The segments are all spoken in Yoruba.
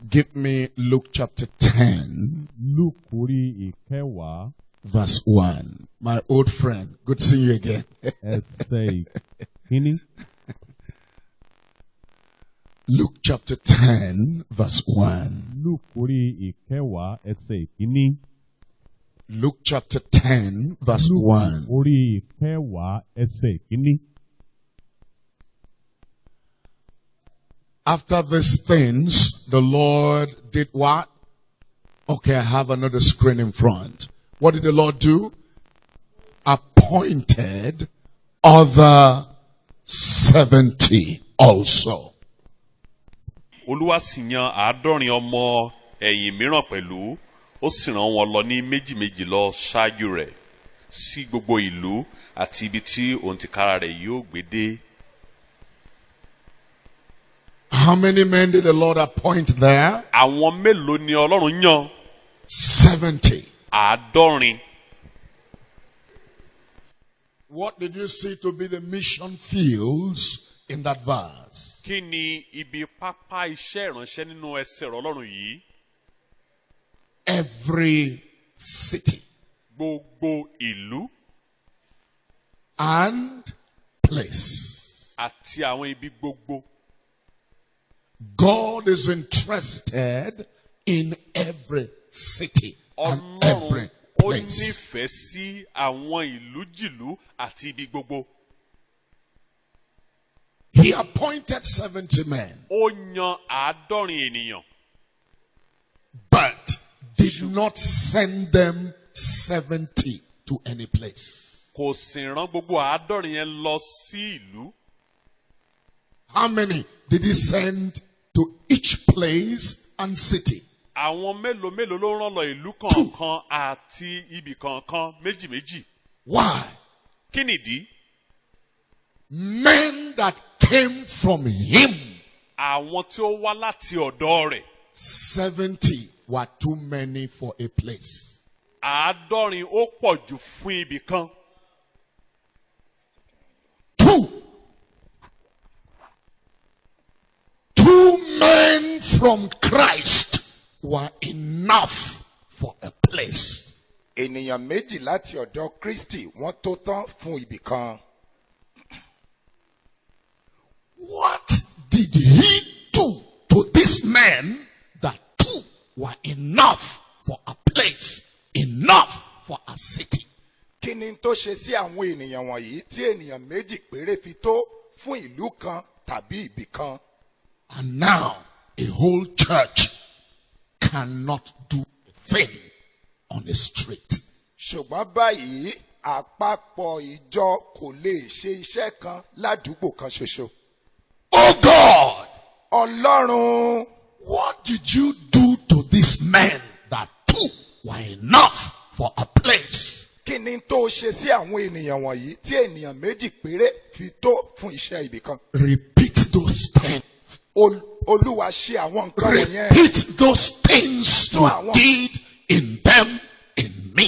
Give me Luke chapter 10. Luke orí ìkẹwàá. Verse 1. My old friend. Good seeing you again. Ẹsẹ̀ ìkíní. Luke chapter 10, verse 1. Luke orí ìkẹwàá ẹsẹ̀ ìkíní. Luke chapter 10, verse 1. Orí ìkẹwàá ẹsẹ̀ ìkíní. After these things, the Lord did what? Okay, I have another screen in front. What did the Lord do? Appointed other 70 also. Olúwa sì yan 70 ọmọ ẹ̀yìn mìíràn pẹ̀lú, ó sì rán wọn lọ ní méjì-méjì lọ ṣáájú rẹ̀ sí gbogbo ìlú àti ibi tí òǹtìkára rẹ̀ yóò gbé dé. How many men did the Lord appoint there? Àwọn mélòó ni Ọlọ́run yàn? 70. 70. What did you see to be the mission fields in that verse? Kí ni ibi pápá iṣẹ́ ìránṣẹ́ nínú ẹsẹ̀ Ọlọ́run yìí? Every city Gbogbo ìlú and place. àti àwọn ibi gbogbo. God is interested in every city and every Ọlọ́run ó place. nífẹ̀ẹ́ sí àwọn ìlú jìlú àti ibi gbogbo. He appointed 70 men, Ó yan 70 ènìyàn. but did not send them 70 to any place. Kò sì rán gbogbo 70 yẹn lọ sí ìlú. How many did he send to each place and city? Àwọn mélòó ló rán lọ ìlú kọ̀ọ̀kan àti ibì kọ̀ọ̀kan méjì-méjì. Why? Kí nìdí? Men that came from him. Àwọn tí ó wá láti ọ̀dọ̀ rẹ̀. 70 were too many for a place. 70 ó pọ̀ jù fún ibì kan. 2 men from Christ were enough for a place. Ènìyàn méjì láti ọ̀dọ̀ Kristi wọ́n tó tán fún ibì kan. What did he do to this man that 2 were enough for a place, enough for a city? Kí ni tó ṣe sí àwọn ènìyàn wọ̀nyí tí ènìyàn méjì péré fi tó fún ìlú kan tàbí ibì kan? And now a whole church cannot do a thing on the street. Ṣùgbọ́n báyìí àpapọ̀ ìjọ kò lè ṣe iṣẹ́ kan ládùúgbò kan ṣoṣo. Oh God! Ọlọ́run, What did you do to this man that 2 were enough for a place? kí ni tó ṣe sí àwọn ènìyàn wọ̀nyí tí ènìyàn méjì péré fi tó fún iṣẹ́ ibì kan? Repeat those things. Olúwa ṣe àwọn nǹkan wọ̀nyẹn. Repeat those things you did in them, in me.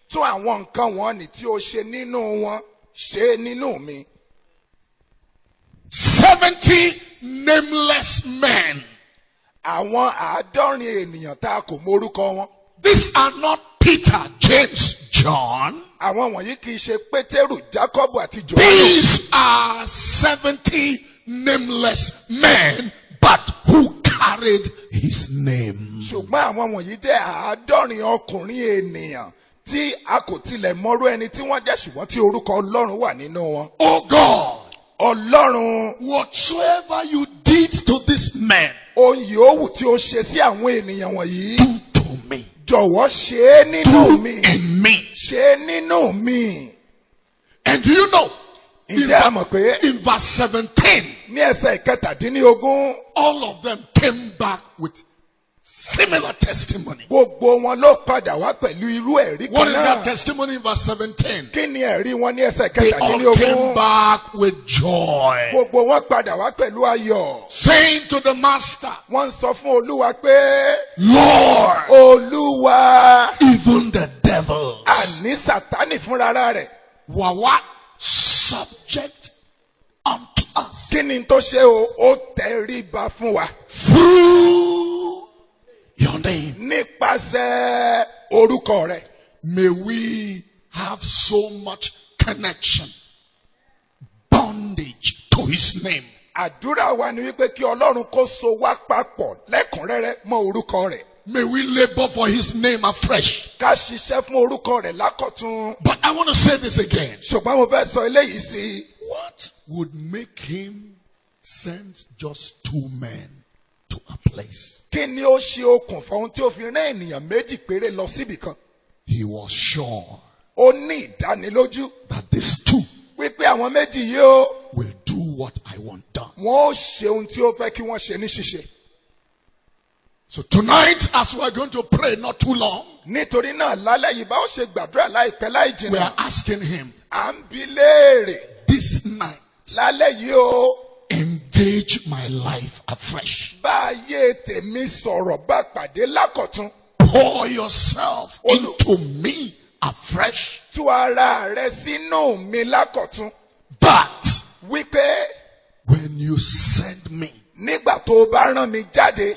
Tún àwọn nǹkan wọ̀nyí tí o ṣe nínú wọn ṣe nínú mi. 70 nameless men. Àwọn 70 ènìyàn tá a kò mórúkọ wọn. These are not Peter, James, John. Àwọn wọ̀nyí kì í ṣe Pétérù, Jákọ́bù àti Jòhánù. These are 70 nameless men, but who carried his name. Ṣùgbọ́n àwọn wọ̀nyí jẹ́ 70 ọkùnrin ènìyàn tí a kò tilẹ̀ mọrú ẹni tí wọ́n jẹ́ ṣùgbọ́n tí orúkọ Ọlọ́run wà nínú wọn. Oh God, Ọlọ́run, whatsoever you did to this man, ohun yòówù tí o ṣe sí àwọn ènìyàn wọ̀nyí, do to me. jọ̀wọ́ ṣe é nínú Do mi. in me. Ṣe é nínú mi. And do you know, Ǹjẹ́ a mọ̀ pé in verse 17, ní ẹsẹ̀ ìkẹtàdínlógún, all of them came back with similar testimony. gbogbo wọn ló padà wá pẹ̀lú irú ẹ̀rí What kan is that náà. testimony in verse 17? Kí ni ẹ̀rí wọn ní ẹsẹ̀ They all came ìkẹtàdínlógún? back with joy, Gbogbo wọn padà wá pẹ̀lú ayọ̀. saying to the master, Wọ́n ń sọ fún Olúwa pé, Lord, Olúwa, even the devil àní Sátánì fúnra rẹ̀. were what? Subject unto us Kí ni tó ṣe o? Ó tẹríba fún wa. through your name. nípasẹ̀ orúkọ rẹ̀. May we have so much connection, bondage to his name. àdúrà wa ni wípé kí ọlọ́run kó so wá papọ̀ lẹ́kùnrẹ́rẹ́ mọ́ orúkọ rẹ̀. May we labor for his name afresh. ká ṣiṣẹ́ fún orúkọ rẹ̀ lákọ̀tun. But I want to say this again. ṣùgbọ́n mo fẹ́ sọ eléyìí sí i. What would make him send just 2 men to a place? kí ni ó ṣe okùnfà ohun tí ó fi rán ènìyàn méjì péré lọ síbì kan? He was sure ó ní ìdánilójú that these 2 wípé àwọn méjì yìí ó will do what I want done. wọ́n ó ṣe ohun tí ó fẹ́ kí wọ́n ṣe ní ṣíṣe. So tonight, as we are going to pray not too long, nítorí náà lálẹ́ yìí bá ó ṣe gbàdúrà láìpẹ́ láì we jìnnà. are asking him à ń bi léèrè this night, lálẹ́ yìí ó engage my life afresh. bá ayé tèmi sọ̀rọ̀ bá pàdé lákọ̀tun. Pour yourself into me afresh. tú ara rẹ sínú mi lákọ̀tun. That wípé when you send me, nígbà tó o bá rán mi jáde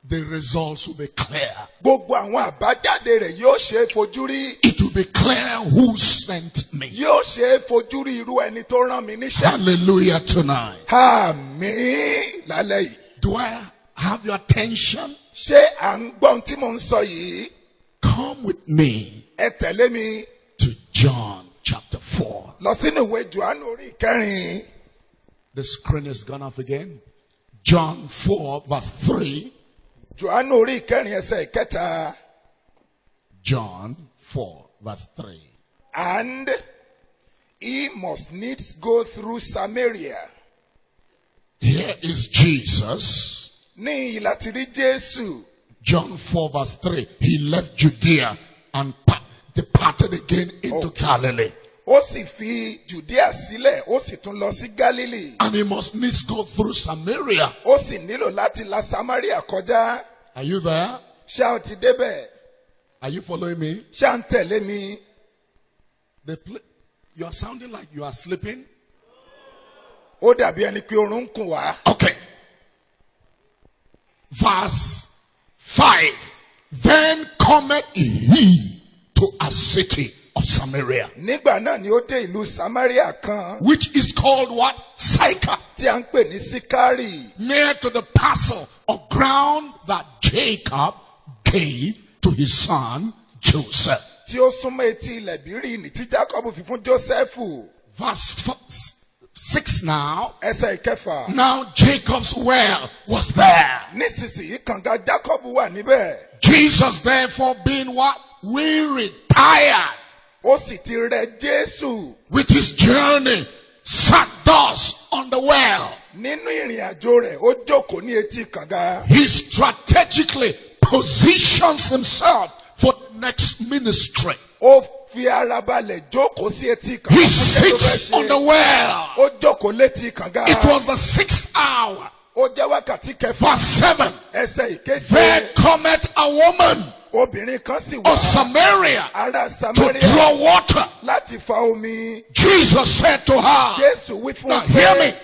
the results will be clear. gbogbo àwọn àbájáde rẹ̀ yóò ṣe é fojú rí. It will be clear who sent me. yóò ṣe é fojú rí irú ẹni tó rán mi níṣẹ́. Hallelujah tonight. àmín lálẹ́ yìí. Do I have your attention? ṣé à ń gbọ́ ohun tí mò ń sọ yìí? Come with me ẹ tẹ̀lé mi to John chapter 4. lọ sínú ìwé Jòhánù orí ìkẹrin. The screen is gone off again. John 4 verse 3. Jòhánù orí ìkẹrin ẹsẹ̀ ìkẹta. John 4 verse 3. And he must needs go through Samaria. Here is Jesus. ní ìyí láti rí Jésù. John 4 verse 3. He left Judea and departed again into Galilee. ó sì fi Judea sílẹ̀ ó sì tún lọ sí Galilee. And he must needs go through Samaria. ó sì nílò láti la Samaria kọjá. Are you there? ṣé a ti débẹ̀? Are you following me? ṣé a ń tẹ̀lé mi? You are sounding like you are sleeping. ó dàbí ẹni pé oorun ń kùn wá. Okay. Verse 5. Then cometh he to a city of Samaria, nígbà náà ni ó dé ìlú Samaria kan which is called what? Sychar, tí a ń pè ní Síkárì, near to the parcel of ground that Jacob gave to his son Joseph. tí ó súnmọ́ etí ilẹ̀ Bíríìnì tí Jákọ́bù fi fún Jósẹ́fù. Verse 6 now. ẹsẹ̀ ìkẹfà. Now Jacob's well was there. nísinsìnyí kànga Jákọ́bù wà níbẹ̀. Jesus therefore being what? Weary, tired ó sì ti rẹ Jésù with his journey, sat thus on the well. nínú ìrìn àjò rẹ̀ ó jókòó ní etí kànga. He strategically positions himself for the next ministry. ó fi ara balẹ̀ jókòó sí etí kànga. He fún iṣẹ́ tó fẹ́ sits on ṣe. the well. ó jókòó létí kànga. It was the 6th hour. ó jẹ́ wákàtí kẹfà. Verse 7. ẹsẹ̀ ìkeje. There cometh a woman obìnrin kan sì wá. of Samaria ará to Samaria draw water. láti fa omi. Jesus said to her, Jésù wí fún now un hear me,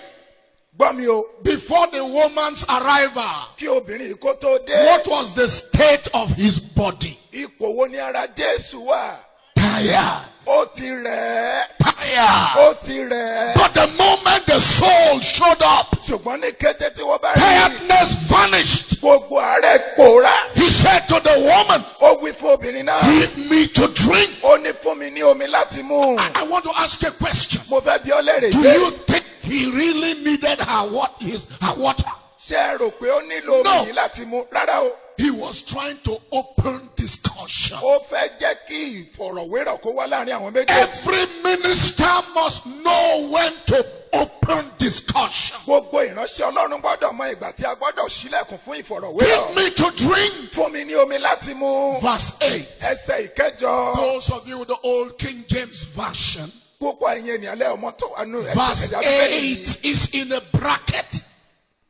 gbọ́ mi o. before the woman's arrival, kí obìnrin yìí kó tó dé. what was the state of his body? ipò wo ni ara Jésù wà? Tired. ó ti rẹ̀ ẹ́. Tired. ó ti rẹ̀ ẹ́. But the moment the soul showed up, ṣùgbọ́n ní kété tí wọ́n bá rí tiredness vanished. gbogbo àárẹ̀ pòórá. He said to the woman, ó wí fún obìnrin náà. give me to drink. ó ní fún mi ní omi láti mú. I want to ask a question. mo fẹ́ bi ọ́ léèrè Do pé you think he really needed her water? ṣé ẹ rò pé ó nílò No. omi yìí láti mú? rárá o. He was trying to open discussion. ó fẹ́ jẹ́ kí ìfọ̀rọ̀wérọ̀ kó wá láàrin àwọn méjèèjì. Every minister must know when to open discussion. gbogbo ìránṣẹ́ Ọlọ́run gbọ́dọ̀ mọ ìgbà tí a gbọ́dọ̀ ṣílẹ̀kùn fún Give ìfọ̀rọ̀wérọ̀. me to drink. fún mi ní omi láti mú. Verse 8. ẹsẹ̀ ìkẹjọ. Those of you with the old King James Version, púpọ̀ ẹ̀yin ènìyàn lẹ́ ọmọ tó wà nù verse ẹ̀dá bíbélì yìí. 8 is in a bracket.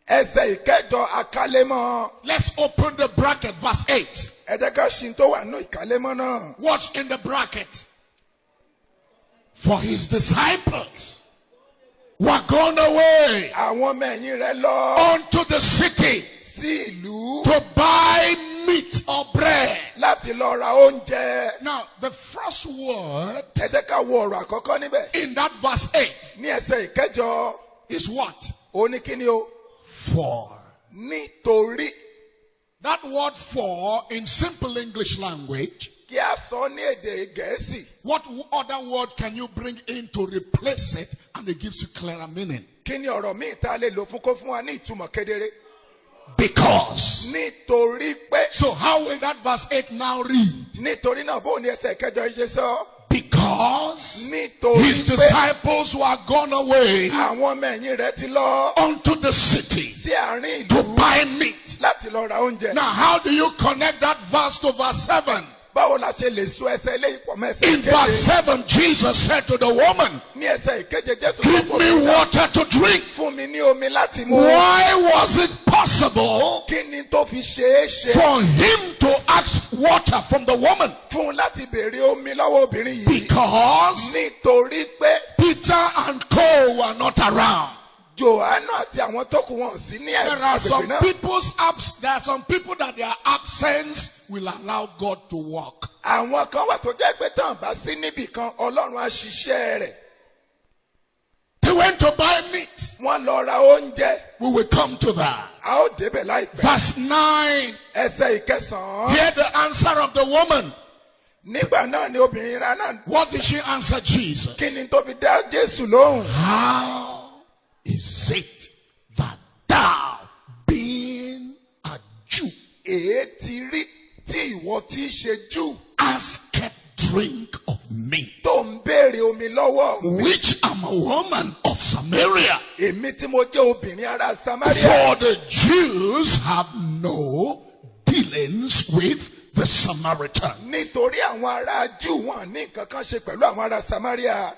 ẹsẹ̀ ìkẹjọ àkàlẹ́mọ́. Let's open the bracket. Verse 8. ẹ jẹ́ ká ṣí tó wà nù ìkàlẹ́mọ́ náà. What's in the bracket? For his disciples were gone away àwọn ọmọ ẹ̀yìn rẹ̀ lọ unto the city sí ìlú to buy meat or bread. láti lọ ra oúnjẹ. Now, the first word ẹ jẹ́ ká wo ọ̀rọ̀ àkọ́kọ́ níbẹ̀. in that verse 8 ní ẹsẹ̀ ìkẹjọ is what? ó ní kíni o. For. nítorí. That word for in simple English language, kí a sọ ní èdè gẹ̀ẹ́sì. what other word can you bring in to replace it and it gives you clearer meaning? kí ni ọ̀rọ̀ míì tá a lè lò fún kó fún wa ní ìtumọ̀ kedere. Because. nítorí pé. So how will that verse 8 now read? nítorí náà bóun ni ẹsẹ̀ ìkẹjọ yìí ṣe sọ. Because nítorí his pé disciples were gone away àwọn ọmọ ẹ̀yìn rẹ̀ ti lọ unto the city sí àárín to ìlú buy meat. láti lọ ra oúnjẹ. Now, how do you connect that verse to verse 7? báwo la ṣe lè so ẹsẹ̀ eléyìí pọ̀ mọ́ ẹsẹ̀ In verse ìkeje. 7, Jesus said to the woman, ní ẹsẹ̀ ìkeje Jésù sọ give fún me mi náà, water to drink. fún mi ní omi láti mu. Why was it possible kí ni tó fi ṣeé ṣe for him to ask water from the woman? fún un láti béèrè omi lọ́wọ́ obìnrin yìí. Because nítorí pé Peter and Co were not around. Jòhánù àti àwọn tó kù wọn ò sí ní There are some náà. there are some people that their absence will allow God to work. àwọn kan wà tó jẹ́ pé tán bá sí níbì kan Ọlọ́run á ṣiṣẹ́ rẹ̀. They went to buy meat. wọ́n lọ ra oúnjẹ. We will come to that. a ó débẹ̀ láìpẹ́. Verse 9. ẹsẹ̀ ìkẹsàn-án. Hear the answer of the woman. nígbà náà ni obìnrin ra náà. What did she answer Jesus? kí ni tó fi dá Jésù lóhùn. How is it that thou, being a Jew, èé ti rí tí ìwọ tí í ṣe Júù asketh drink of me, tó ń béèrè omi lọ́wọ́ mi. which am a woman of Samaria? èmi tí mo jẹ́ obìnrin ará Samaria. For the Jews have no dealings with the Samaritan. nítorí àwọn ará Júù wọn ní nǹkan kan ṣe pẹ̀lú àwọn ará Samaria.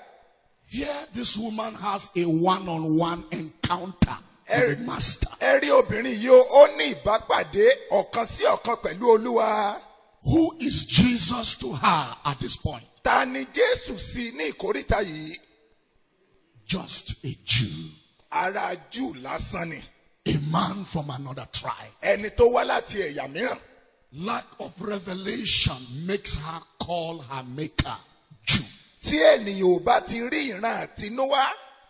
Here this woman has a one-on-one encounter with the master. ẹ rí obìnrin yìí ó ní ìbápàdé ọ̀kan sí ọ̀kan pẹ̀lú Olúwa. Who is Jesus to her at this point? ta ni Jésù sí ní ìkóríta yìí. Just a Jew. ará Júù lásán ni. A man from another tribe. ẹni tó wá láti ẹ̀yà mìíràn. Lack of revelation makes her call her maker Jew. tí ènìyàn ò bá ti rí ìran àtinúwá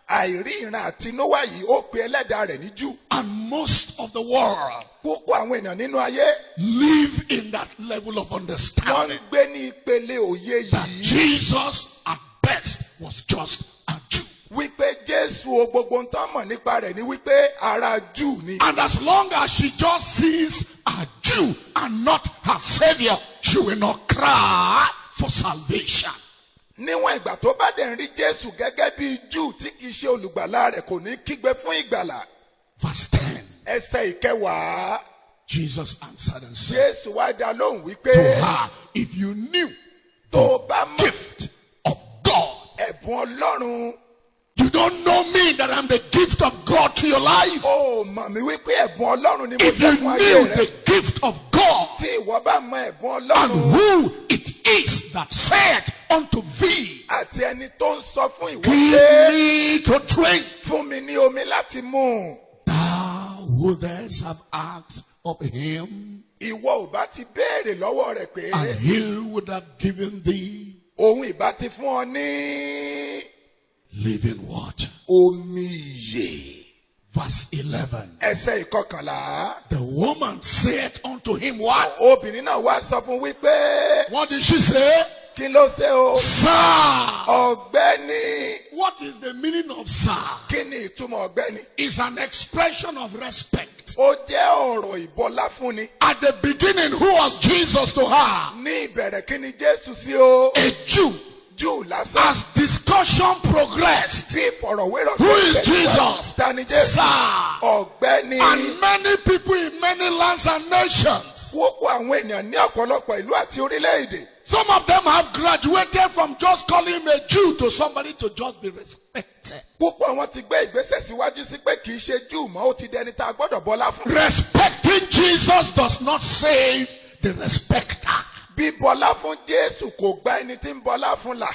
àìrí ìran àtinúwá yìí ó pe ẹlẹ́dàá rẹ̀ ní Júù. And most of the world púpọ̀ àwọn èèyàn nínú ayé live in that level of wọ́n ń understanding gbé ní ìpele òye that yìí. Jesus at best was just a Jew. wípé Jésù o gbogbo ń tán mọ̀ nípa rẹ̀ ni wípé ará Júù ni. And as long as she just sees a Jew and not her savior, she will not cry for salvation. níwọ̀n ìgbà tó bá dẹ̀ ń rí Jésù gẹ́gẹ́ bí Júù tí kìí ṣe olùgbàlà rẹ̀ kò ní kígbe fún ìgbàlà. Verse 10. ẹsẹ̀ ìkẹwàá Jesus answered and said Jésù wá dá lóhùn wípé to her, if you knew tó bá mọ̀ gift of God, ẹ̀bùn Ọlọ́run you don't know me that I'm the gift of God to your life. ó mọ̀ mí wípé ẹ̀bùn Ọlọ́run ni mo If you jẹ́ fún ayé knew rẹ̀. the gift of God tí ìwọ bá mọ̀ ẹ̀bùn and Ọlọ́run who it is that said unto thee, àti ẹni tó ń sọ fún ìwọ give pé me to drink, fún mi ní omi láti mu. thou wouldest have asked of him, ìwọ ò bá ti béèrè lọ́wọ́ rẹ̀ pé and he would have given thee òun ìbá ti fún ọ ní living water. omi ìyè. Verse 11. ẹsẹ̀ ìkọkànlá. The woman said unto him, what? obìnrin náà wá sọ fún wípé What did she say? kí ló ṣe o. Sir. ọ̀gbẹ́ni. What is the meaning of sir? kí ni ìtumọ̀ ọ̀gbẹ́ni. It's an expression of respect. ó jẹ́ ọ̀rọ̀ ìbọlá fúnni. At the beginning, who was Jesus to her? ní ìbẹ̀rẹ̀ kí ni Jésù sí o. A Jew. Júù lásán. As discussion progressed, tí ìfọ̀rọ̀wérọ̀ who is Jesus? ta ni Jésù. Sir. ọ̀gbẹ́ni. And many people in many lands and nations, púpọ̀ àwọn ènìyàn ní ọ̀pọ̀lọpọ̀ ìlú àti orílẹ̀-èdè. some of them have graduated from just calling him a Jew to somebody to just be respected. púpọ̀ wọn ti gbé ìgbésẹ̀ síwájú sí pé kì í ṣe Júù mọ́ ó ti dẹni tá a gbọ́dọ̀ bọlá fún. Respecting Jesus does not save the respecter. bí bọlá fún Jésù kò gba ẹni tí ń bọlá fún là.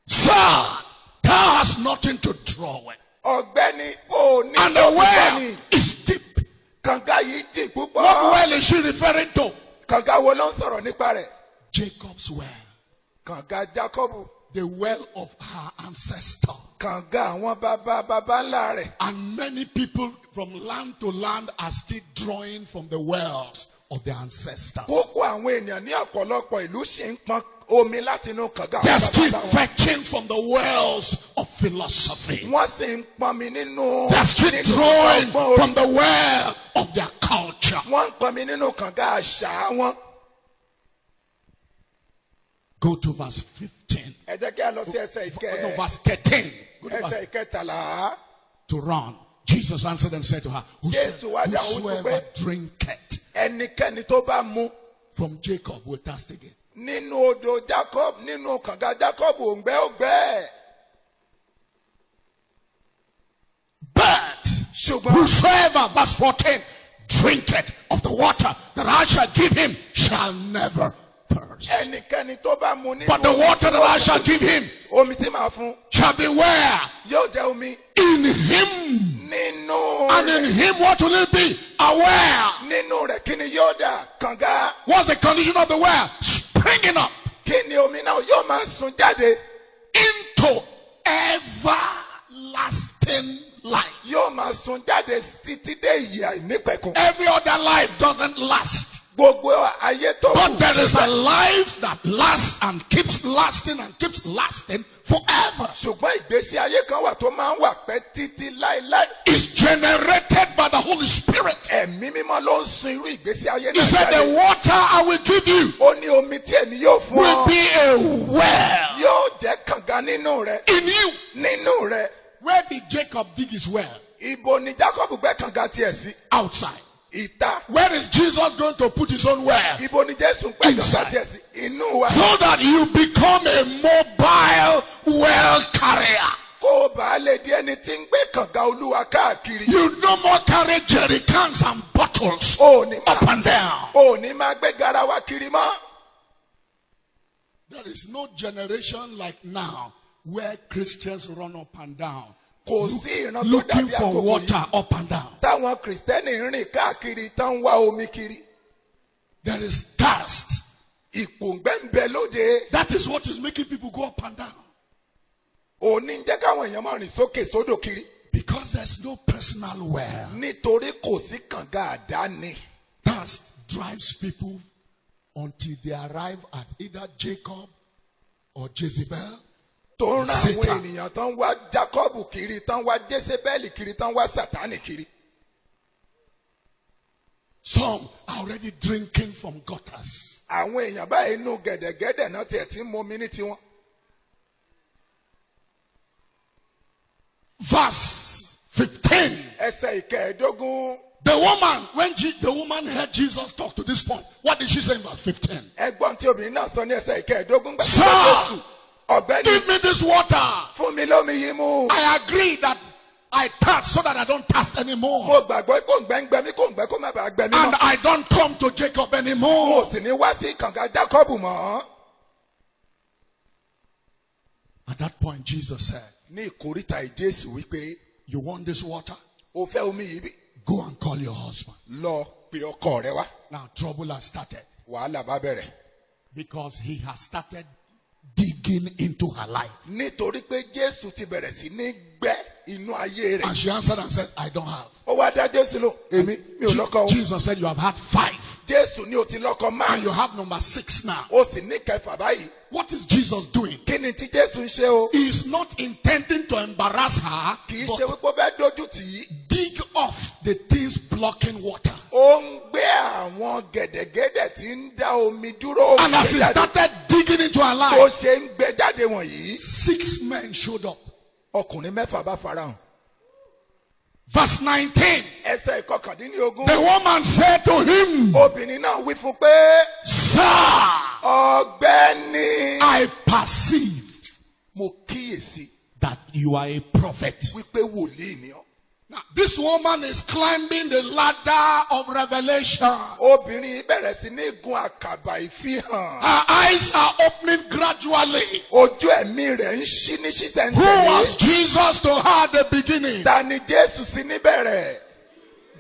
Sir, thou hast nothing to draw with. ọ̀gbẹ́ni ò ní And the ìtọ́jú well ni. is deep. kànga yìí jìn What púpọ̀. well is she referring to? Kànga wo ló ń sọ̀rọ̀ nípa rẹ̀? Jacob's well. Kànga Jákọ́bù. The well of her ancestor. Kànga àwọn baba ńlá rẹ̀. And many people from land to land are still drawing from the wells of their ancestors. Gbogbo àwọn ènìyàn ní ọ̀pọ̀lọpọ̀ ìlú ṣì ń pọn omi láti inú kànga They are àwọn still baba ńlá wọn. fetching from the wells of philosophy. Wọ́n sì ń pọnmi nínú. They are still nínú drawing ọgbọ́n orí. from the well of their culture. Wọ́n ń pọnmi nínú kànga àṣà wọn. Go to verse 15. Ẹ jẹ́ kí a lọ sí No, verse 13. Go to ẹsẹ̀ verse ìkẹtàlá. to run. Jesus answered and said to her, Jésù wá dáhùn Whosoever wípé- drinketh Ẹnikẹ́ni tó bá mu from Jacob will thirst again. nínú odò Jacob nínú kànga Jacob òǹgbẹ ògbẹ. But Ṣùgbọ́n whosoever, verse 14, drinketh of the water that I shall give him shall never thirst. ẹnikẹ́ni tó bá mu nínú But the water that I shall give him omi tí màá fún shall be where? yóò jẹ́ omi In him. nínú And in him what will it be? Aware. nínú rẹ̀ kí ni yóò dà kànga What's the condition of the well? Springing up kí ni omi náà yóò máa sun jáde into everlasting life. yóò máa sun jáde títí dé ìyè àìnípẹ̀kun. Every other life doesn't last. Gbogbo ayé tó But there is a life that lasts and keeps lasting forever. ṣùgbọ́n ìgbésí ayé kan wà tó máa ń wà pẹ́ títí láéláé. It's generated by the Holy Spirit. Ẹ̀mí mímọ́ ló ń sun irú ìgbésí ayé He náà said, the jáde. water I will give you Ó ní omi tí èmi yóò fún will ọ be a well yóò jẹ́ kànga nínú rẹ̀ in you. nínú rẹ̀. Where did Jacob dig his well? Ibo ni Jacob gbẹ́ kànga tiẹ̀ sí? Outside. Ìta. Where is Jesus going to put his own well? Ibo ni Jésù gbẹ́ kànga Inside. tiẹ̀ sí? Inú wa. So that you become a mobile well carrier. Kó o bá lè di ẹni tí ń gbé kànga Olúwa káàkiri. You no more carry jerry cans and bottles O ò ní up máa and down. o ò ní máa gbé garawa kiri mọ́. There is no generation like now where Christians run up and down Kò sí ìran tó looking dàbí for àkókò water yìí. up and down. Táwọn Kìrìsìtẹ́nì ń rìn káàkiri tán ń wá omi kiri. There is thirst. Ìpòǹgbẹ ń bẹ lóde. That is what is making people go up and down. Òní ń jẹ́ káwọn èèyàn máa rìn sókè sódò kiri. Because there's no personal well. Nítorí kò sí kànga àdáni. Thirst drives people until they arrive at either Jacob or Jezebel. Tó ń rán àwọn Satan. ènìyàn tán wá Jákọ́bù kiri tán wá Jésébẹ́lì kiri tán wá Sátánì kiri. Some are already drinking from gutters. Àwọn èèyàn báyìí inú gẹ̀dẹ̀gẹ̀dẹ̀ náà tiẹ̀ tí ń mu omi ní tiwọn. Verse 15. Ẹsẹ̀ ìkẹẹ̀ẹ́dógún. The woman, when the woman heard Jesus talk to this point, what did she say in verse 15? Ẹgbọ́n tí obìnrin náà sọ ní ẹsẹ̀ ìkẹẹ̀ẹ́dógún gbà tí Sir. Jésù. Ọ̀gbẹ́ni Give me this water. fún mi lómi yìí mu. I agree that I thirst so that I don't thirst anymore. Mo gbàgbọ́ kó ń gbẹ́ mi kó ń gbẹ́ kó má bàa gbẹ mí And mọ́. I don't come to Jacob Mo anymore. sì ní wá sí kànga Jákọ́bù mọ́. At that point, Jesus said, Ní ìkórìtà ìjésù wípé you want this water? o fẹ́ omi yìí bí. Go and call your husband. Lọ pe ọkọ rẹ wá. Now trouble has started Wàhálà bá bẹ̀rẹ̀. because he has started digging into her life. Nítorí pé Jésù ti bẹ̀rẹ̀ sí ní gbẹ́ inú ayé rẹ̀. And she answered and said, I don't have. Ó wá dá Jésù lò. Èmi mi ò lọ́kọ o. Jesus said, you have had 5 Jésù ní o ti lọ́kọ and you márùn-ún. have number 6 now. O sì ní kẹfà báyìí. What is Jesus doing? Kí ni tí Jésù ń ṣe o? He is not intending to embarrass her, Kì í but ṣe wípé ó fẹ́ dójú tì í. dig off the things blocking water. Ó ń gbé àwọn gẹ̀dẹ̀gẹ̀dẹ̀ tí ń dá omi dúró. And as he started digging into her Ó life, ṣe ń gbé jáde wọ̀nyí. 6 men showed up. Ọkùnrin mẹ́fà bá farahàn. Verse 19. Ẹsẹ̀ ìkọkàndínlógún. The woman said to him, Obìnrin náà wí fún pé Sir, ọ̀gbẹ́ni. I perceive Mo kíyèsí that you are a prophet. wípé wòlíì ni ọ́. Now, this woman is climbing the ladder of revelation. Obìnrin bẹ̀rẹ̀ sí ní gun àkàbà ìfihàn. Her eyes are opening gradually. Ojú ẹ̀mí rẹ̀ ń ṣí ní Who was ṣísẹ̀ntẹ̀lé. Jesus to her at the beginning? Ta ni Jésù sí níbẹ̀rẹ̀?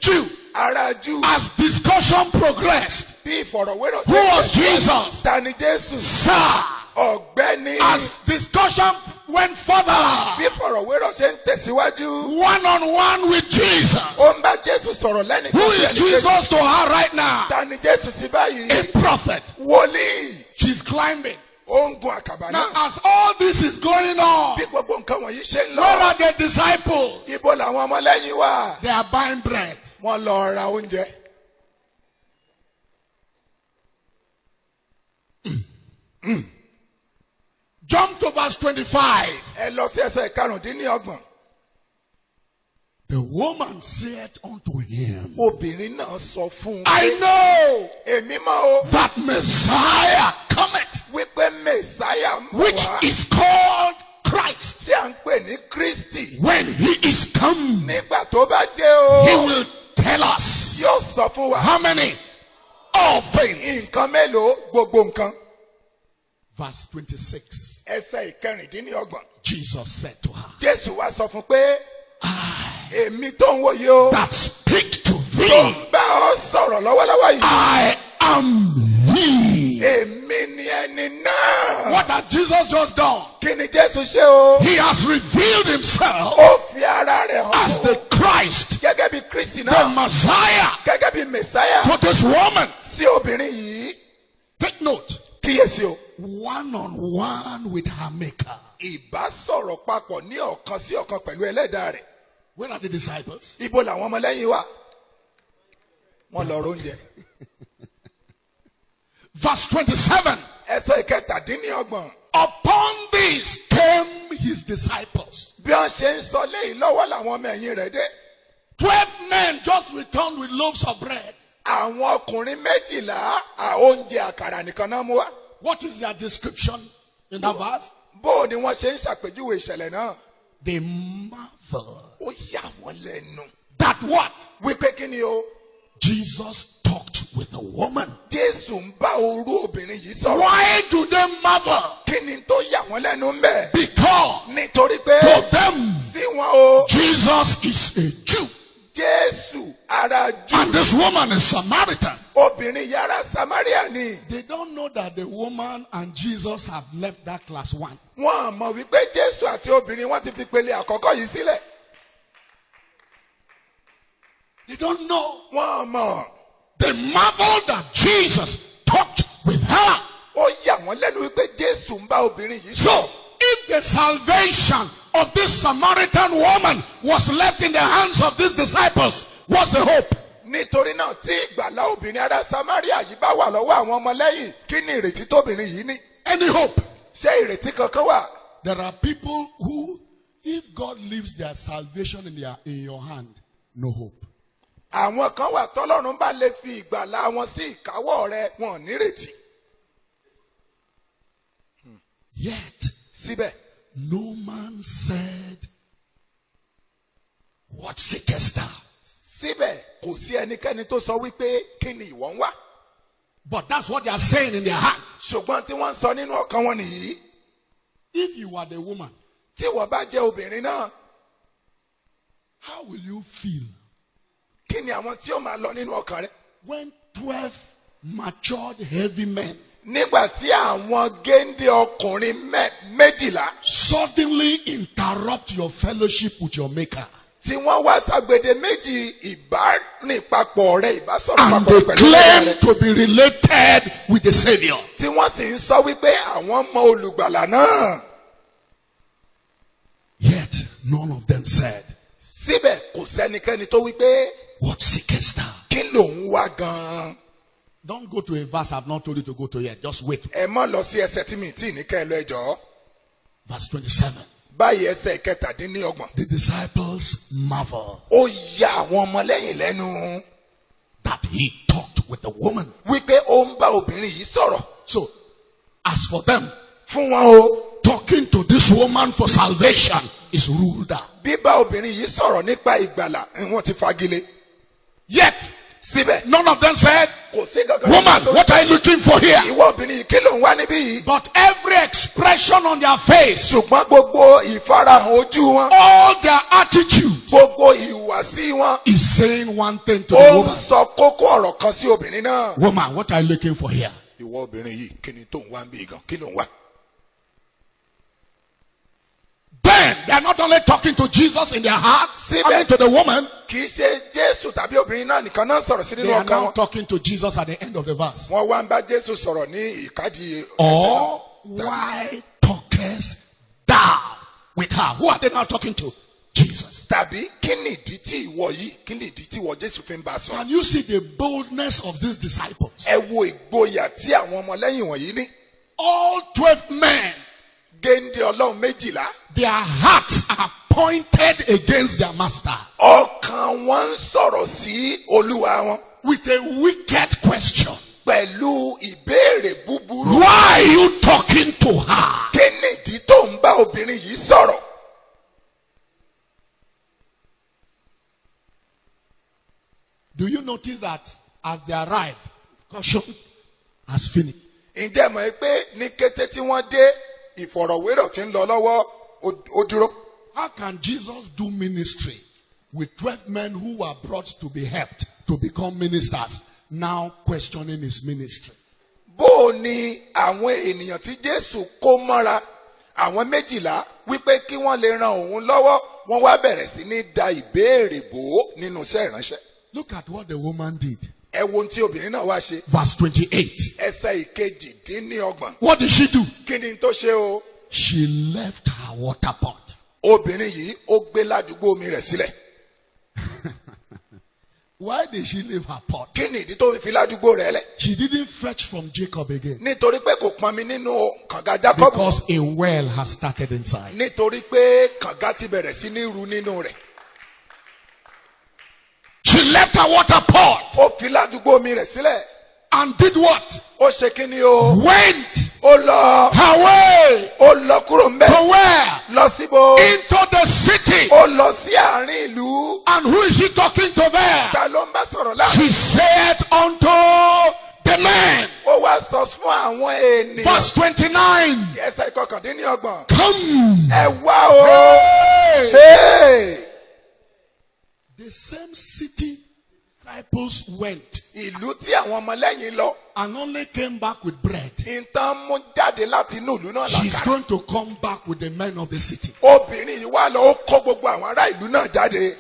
Jew. Ará Júù. As discussion progressed, Bí ìfọ̀rọ̀wérọ̀ who was Jesus? Ta ni Jésù? Sir. Ọ̀gbẹ́ni. As discussion went further, Bí ìfọ̀rọ̀wérọ̀ ṣe ń tẹ̀síwájú. one-on-one with Jesus. Ó ń bá Jésù sọ̀rọ̀ lẹ́nìkan. Who is Jesus to her right now? Ta ni Jésù sí báyìí? A prophet. Wòlíì. She's climbing. Ó ń gun àkàbà Now, náà. as all this is going on, Bí gbogbo nǹkan wọ̀nyí ṣe ń where lọ. are the disciples? Ibo làwọn ọmọlẹ́yìn wà? They are buying bread. Wọ́n lọ ra oúnjẹ. Jump to verse 25. Ẹ lọ sí ẹsẹ̀ karùndínlọ́gbọ̀n. The woman said unto him, Obìnrin náà sọ fún un. I know Èmi mọ̀ o. that Messiah cometh, Wípé Mèsáyà ń bọ̀ which wá. is called Christ. Tí à ń pè ní Kristi. When he is come, Nígbà tó bá dé he o. will tell us Yóò sọ fún wa. how many? All things. Nǹkan mélòó? Gbogbo nǹkan. Verse 26. Ẹsẹ̀ ìkẹrìndínlọ́gbọ̀n. Jesus said to her, Jésù wá sọ fún pé. Èmi tó ń wòye o. that speak to Tó thee, ń bá ọ sọ̀rọ̀ lọ́wọ́lọ́wọ́ yìí. I am he. Èmi ni ẹni náà. What has Jesus just done? Kí ni Jésù ṣe o? He has revealed himself Ó fi ara rẹ̀ hàn. as the Christ, Gẹ́gẹ́ bí Kristi the náà. Messiah, Gẹ́gẹ́ bí Mèsáyà. to this woman. Sí obìnrin yìí. Take note. Kíyèsí o. One-on-one with her maker. Ìbá sọ̀rọ̀ papọ̀ ní ọ̀kan sí ọ̀kan pẹ̀lú ẹlẹ́dàá rẹ̀. Where are the disciples? Ibo làwọn ọmọlẹ́yìn wà? Wọ́n lọ róúnjẹ. Verse 27. Ẹsẹ̀ ìkẹtàdínlọ́gbọ̀n. Upon this came his disciples. Bí wọ́n ṣe ń sọ léyìí lọ́wọ́ làwọn ọmọ ẹ̀yìn rẹ̀ dé. 12 men just returned with loaves of bread. Àwọn ọkùnrin 12 oúnjẹ àkàrà nìkan náà mú wá. What is their description in that verse? Bó ni wọ́n ṣe ń ṣàpèjúwe ìṣẹ̀lẹ̀ náà? They marvel. Ó yà wọ́n lẹ́nu. That what? Wípé kí ni o? Jesus talked with a woman. Jésù ń bá orú obìnrin yìí sọ̀rọ̀. Why do they marvel? Kí ni tó yà wọ́n lẹ́nu ń bẹ̀? Because Nítorí pé to them, sí wọn o. Jesus is a Jew. Jésù ara And Júù. this woman is Samaritan. Obìnrin yàrá Samaria ni. They don't know that the woman and Jesus have left that class 1. Wọ́n mọ̀ wípé Jésù àti obìnrin wọ́n ti fi pele àkọ́kọ́ yìí sílẹ̀. They don't know. Wọ́n mọ̀. They marvel that Jesus talked with her. Ó yà wọ́n lẹ́nu wípé Jésù ń bá obìnrin yìí So, sọ̀rọ̀. if the salvation of this Samaritan woman was left in the hands of these disciples, what's the hope? Nítorí náà tí ìgbàlá obìnrin ará Samaria yìí bá wà lọ́wọ́ àwọn ọmọlẹ́yìn, kí ni ìrètí tóbìnrin yìí ní? Any hope? Ṣé ìrètí kankan wà? There are people who, if God leaves their salvation in your hand, no hope. Àwọn kan wà tọ́lọ́run bá lè fi ìgbàlá wọn sí ìkáwọ́ rẹ̀, wọn ò nírètí. Yet, Síbẹ̀, no man said, what seekest thou? síbẹ̀ kò sí ẹnikẹ́ni tó sọ wípé kí ni ìwọ ń wá. But that's what they are saying in their heart. Ṣùgbọ́n tí wọ́n ń sọ nínú ọkàn wọn nìyí. If you are the woman, Tí wọ́n bá jẹ́ obìnrin náà, how will you feel kí ni àwọn tí ó máa lọ nínú ọkàn rẹ̀? when 12 matured heavy men Nígbà tí àwọn géńdé ọkùnrin 12 suddenly interrupt your fellowship with your maker tí wọ́n wá ságbede méjì ìbárìn papọ̀ rẹ̀ ìbásọ̀rọ̀ and papọ̀ they pẹ̀lú ẹ̀rọ claim rẹ̀ to be related with the Savior? tí wọ́n sì ń sọ wípé àwọn mọ olùgbàlà náà. Yet none of them said, Síbẹ̀ kò sẹ́nikẹ́ni tó wípé what seekest thou? kí ló ń wá gan-an. Don't go to a verse I've not told you to go to yet. Just wait. Ẹ mọ́ lọ sí ẹsẹ̀ tí mi tí ní kẹ́ ẹ lọ ẹjọ́. Verse 27. Báyìí ẹsẹ̀ kẹtàdínlọ́gbọ̀n. The disciples marvel Ó ya àwọn ọmọlẹ́yìn lẹ́nu that he talked with the woman. wípé ó ń bá obìnrin yìí sọ̀rọ̀. So, as for them, Fún wọn o, talking to this woman for salvation is ruled out. bíbá obìnrin yìí sọ̀rọ̀ nípa ìgbàlà wọ́n ti fagilé. Yet, síbẹ̀ None of them said, kò sí kankan. woman, what are you looking for here? ìwọ obìnrin yìí kí ló ń wá níbí yìí. But every expression on their face, ṣùgbọ́n gbogbo ìfarahàn ojú wọn, all their attitude gbogbo ìhùwàsí wọn, is saying one thing to ó the ń woman. sọ kókó ọ̀rọ̀ kan sí obìnrin náà. Woman, what are you looking for here? ìwọ obìnrin yìí kí ni tó ń wá níbí gan, kí ló ń wá. Then they are not only talking to Jesus in their hearts, Síbẹ̀- talking to the woman, kì í ṣe Jésù tàbí obìnrin náà nìkan náà sọ̀rọ̀ sí they nínú are ọkàn now wọn. talking to Jesus at the end of the verse. wọ́n wá ń bá Jésù sọ̀rọ̀ ní ìkádìí ẹsẹ̀ Or náà. why talkest thou with her? Who are they now talking to? Jesus. tàbí kí ni ìdí tí ìwọ yìí, kí ni ìdí tí ìwọ Jésù fi ń bá a sọ̀rọ̀. Can you see the boldness of these disciples? ẹ wo ìgboyà tí àwọn ọmọlẹ́yìn wọ̀nyí ní. All 12 men, géńdé Ọlọ́run 12, their hearts are pointed against their master ọkàn wọn ń sọ̀rọ̀ sí Olúwa wọn with a wicked question. pẹ̀lú ìbéèrè búburú. Why are you talking to her? kí ni ìdí tó ń bá obìnrin yìí sọ̀rọ̀. Do you notice that as they arrived, discussion has finished? ǹjẹ́ mọ̀ ẹ́ pé ní kété tí wọ́n dé ìfọ̀rọ̀wérọ̀ tí ń lọ lọ́wọ́ ó dúró. How can Jesus do ministry with 12 men who were brought to be helped to become ministers, now questioning his ministry? bó o ní àwọn ènìyàn tí Jésù kó mọ́ra àwọn 12 wípé kí wọ́n lè ran òun lọ́wọ́, wọ́n wá bẹ̀rẹ̀ sí ní da ìbéèrè bò ó nínú iṣẹ́ ìránṣẹ́. Look at what the woman did. ẹ wo ohun tí obìnrin náà wá ṣe. Verse 28. ẹsẹ̀ ìkejì-dín-ní-ọgbọ̀n. What did she do? kí ni tó ṣe o. She left her water pot. obìnrin yìí ó gbé ládùúgbò omi rẹ̀ sílẹ̀. Why did she leave her pot? kí ni ìdí tó fi ládùúgbò rẹ̀ lẹ̀. She didn't fetch from Jacob again nítorí pé kò pọnmi nínú kànga Jákọ́bù. because a well has started inside. nítorí pé kànga ti bẹ̀rẹ̀ sí ní ru nínú rẹ̀. She left her water pot ó fi ládùúgbò omi rẹ̀ sílẹ̀. and did what? ó ṣe kí ni o. Went ó lọ. her way ó lọ kúrò ńbẹ̀. to where? lọ síbo. Into the city. ó lọ sí àárín ìlú. And who is she talking to there? ta ló ń bá sọ̀rọ̀ láàrin. She said unto the men. ó wá sọ fún àwọn ènìyàn. Verse 29. ẹsẹ̀ ìkọkàndínlọ́gbọ̀n. Come. ẹ wá o. Hey. Hey! The same city disciples went ìlú tí àwọn ọmọlẹ́yìn lọ. and only came back with bread. ìtàn mú jáde láti inú ìlú náà She's lákàrà. going to come back with the men of the city. obìnrin yìí wá lọ ó kó gbogbo àwọn ará ìlú náà jáde.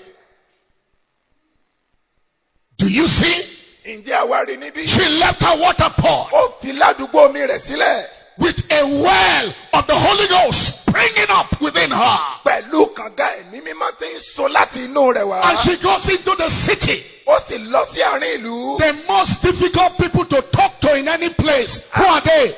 Do you see? ǹjẹ́ àwa rí níbí. She left her water pot ó fi ládùúgbò omi rẹ̀ sílẹ̀. with a well of the Holy Ghost springing up within her. pẹ̀lú kànga ẹ̀mí mímọ́ tí ń sun láti inú rẹ̀ wá. And she goes into the city. ó sì lọ sí àárín ìlú. The most difficult people to talk to in any place. Who are they?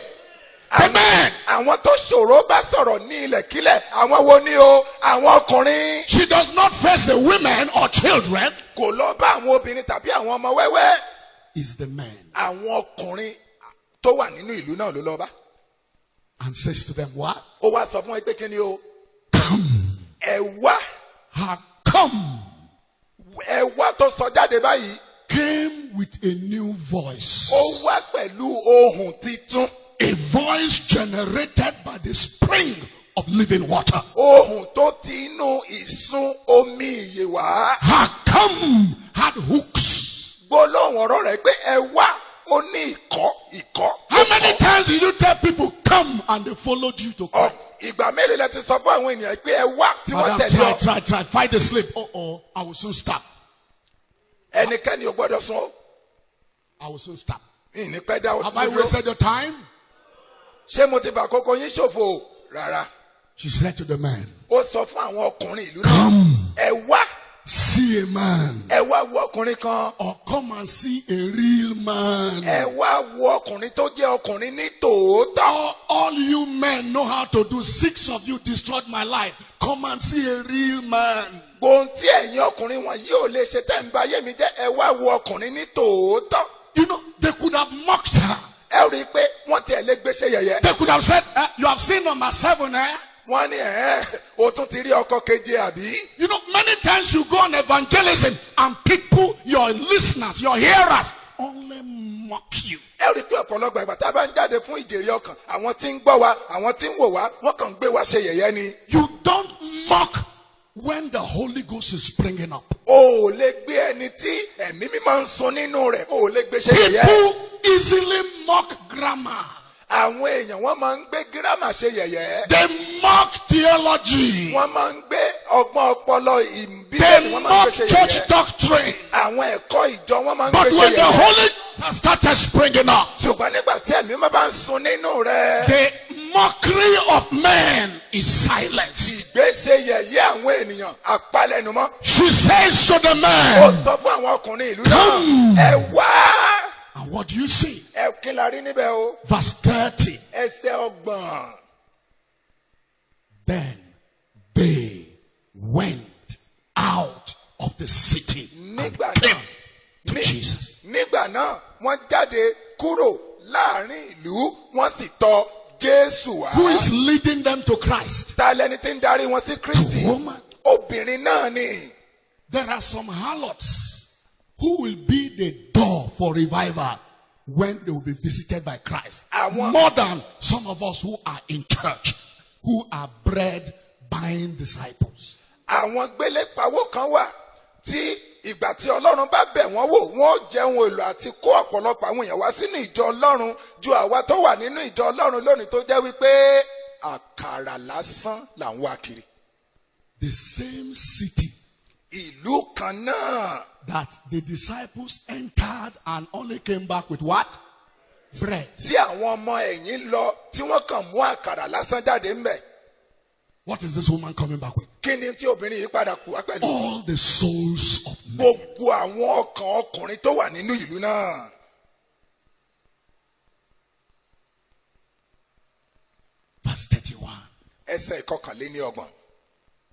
The men. àwọn tó ṣòro bá sọ̀rọ̀ ní ilẹ̀kílẹ̀ àwọn wo ni o. àwọn ọkùnrin. She does not face the women or children. kò lọ bá àwọn obìnrin tàbí àwọn ọmọ wẹ́wẹ́. Is the men. àwọn ọkùnrin tó wà nínú ìlú náà ló lọ bá. And says to them, what? ó wá sọ fún ẹ pé kí ni o. Come. ẹ wá. Her come ẹ wá tó sọ jáde báyìí. came with a new voice. ó wá pẹ̀lú ohùn titun. A voice generated by the spring of living water. ohùn tó ti inú ìsun omi ìyè wá. Her come had hooks. gbólóhùn ọ̀rọ̀ rẹ̀ pé ẹ wá ó ní ìkọ́. How many times did you tell people come and they followed you to Christ? ìgbà mélòó lẹ ti sọ fún àwọn ènìyàn pé ẹ wá tí wọ́n Madam, tẹ̀lé ọ. try. Fight the sleep. I will soon stop. ẹnikẹ́ni ò gbọ́dọ̀ sùn ó. I will soon stop. ìní pẹ́ dá Have I wasted your time? ṣé mo ti fà àkókò yín ṣòfò? rárá. She said to the man, ó sọ fún àwọn ọkùnrin ìlú náà. come, ẹ wá. see a man. ẹ wá wo ọkùnrin kan. Or come and see a real man. ẹ wá wo ọkùnrin tó jẹ́ ọkùnrin ní tòótọ́. All you men know how to do. 6 of you destroyed my life. Come and see a real man. ohun tí ẹ̀yin ọkùnrin wọ̀nyí ò lè ṣe tẹ́ ń ba ayé mi jẹ́ ẹ wá wo ọkùnrin ní tòótọ́. You know, they could have mocked her. ẹ rí i pé wọ́n tiẹ̀ lè gbéṣẹ́ yẹ̀yẹ́. They could have said, you have seen number 7, eh? wọ́n ní o tún ti rí ọkọ keje àbí. You know, many times you go on evangelism and people, your listeners, your hearers, only mock you. ẹ rí i pé ọ̀pọ̀lọpọ̀ ìgbà tá a bá ń jáde fún ìjèrè ọkàn àwọn tí ń gbọ́ wa àwọn tí ń wò wá wọ́n kàn ń gbé wa ṣe yẹ̀yẹ́ ni. You don't mock when the Holy Ghost is springing up. o ò lè gbé ẹni tí ẹ̀mí mímọ́ ń sun nínú rẹ̀ o ò lè gbé ṣe yẹ̀yẹ́. People easily mock grammar. àwọn èèyàn wọ́n máa ń gbé gírámà ṣe yẹ̀yẹ́. They mock theology. wọ́n máa ń gbé ọgbọ́n ọpọlọ ìbílẹ̀ They wọ́n máa ń mock gbé ṣe church yẹ̀yẹ́. doctrine. àwọn ẹ̀kọ́ ìjọ wọ́n máa ń But gbé ṣe when the yẹ̀yẹ́. Holy Ghost has started springing up, ṣùgbọ́n nígbà tí ẹ̀mí mímọ́ bá ń sun nínú rẹ̀. the mockery of men is silenced. ìgbésẹ̀ yẹ̀yẹ́ àwọn ènìyàn àpalẹ̀numọ́. She says to the ó man, sọ fún àwọn ọkùnrin ìlú náà ẹ wá. and what do you see? ẹ kí la rí níbẹ̀ o. Verse 30. ẹsẹ̀ ọgbọ̀n. Then they went out of the city and nígbà came náà to Jesus. nígbà náà wọ́n jáde kúrò láàrin ìlú wọ́n sì tọ̀ Jésù wá. Who is leading them to Christ? ta lẹni tí ń darí wọn sí Kristi. The woman. obìnrin náà ni. There are some harlots who will be the door for revival when they will be visited by Christ. More than some of us who are in church, who are bread buying disciples. àwọn gbélépawó kan wà tí ìgbà tí Ọlọ́run bá bẹ̀ wọ́n wò wọ́n jẹun èlò àti kó ọ̀pọ̀lọpọ̀ àwọn èèyàn wá sínú ìjọ Ọlọ́run ju àwa tó wà nínú ìjọ Ọlọ́run lónìí tó jẹ́ wípé àkàrà lásán là ń wá kiri. The same city ìlú kan náà. that the disciples entered and only came back with what? Bread. tí àwọn ọmọ ẹ̀yìn lọ tí wọ́n kàn mú àkàrà lásán jáde ńbẹ̀. What is this woman coming back with? kí ni tí obìnrin yìí padà kú wá pẹ̀lú. All the souls of men. gbogbo àwọn ọkàn ọkùnrin tó wà nínú ìlú náà. Verse 31. ẹsẹ̀ ìkọkànléníọgbọ̀n.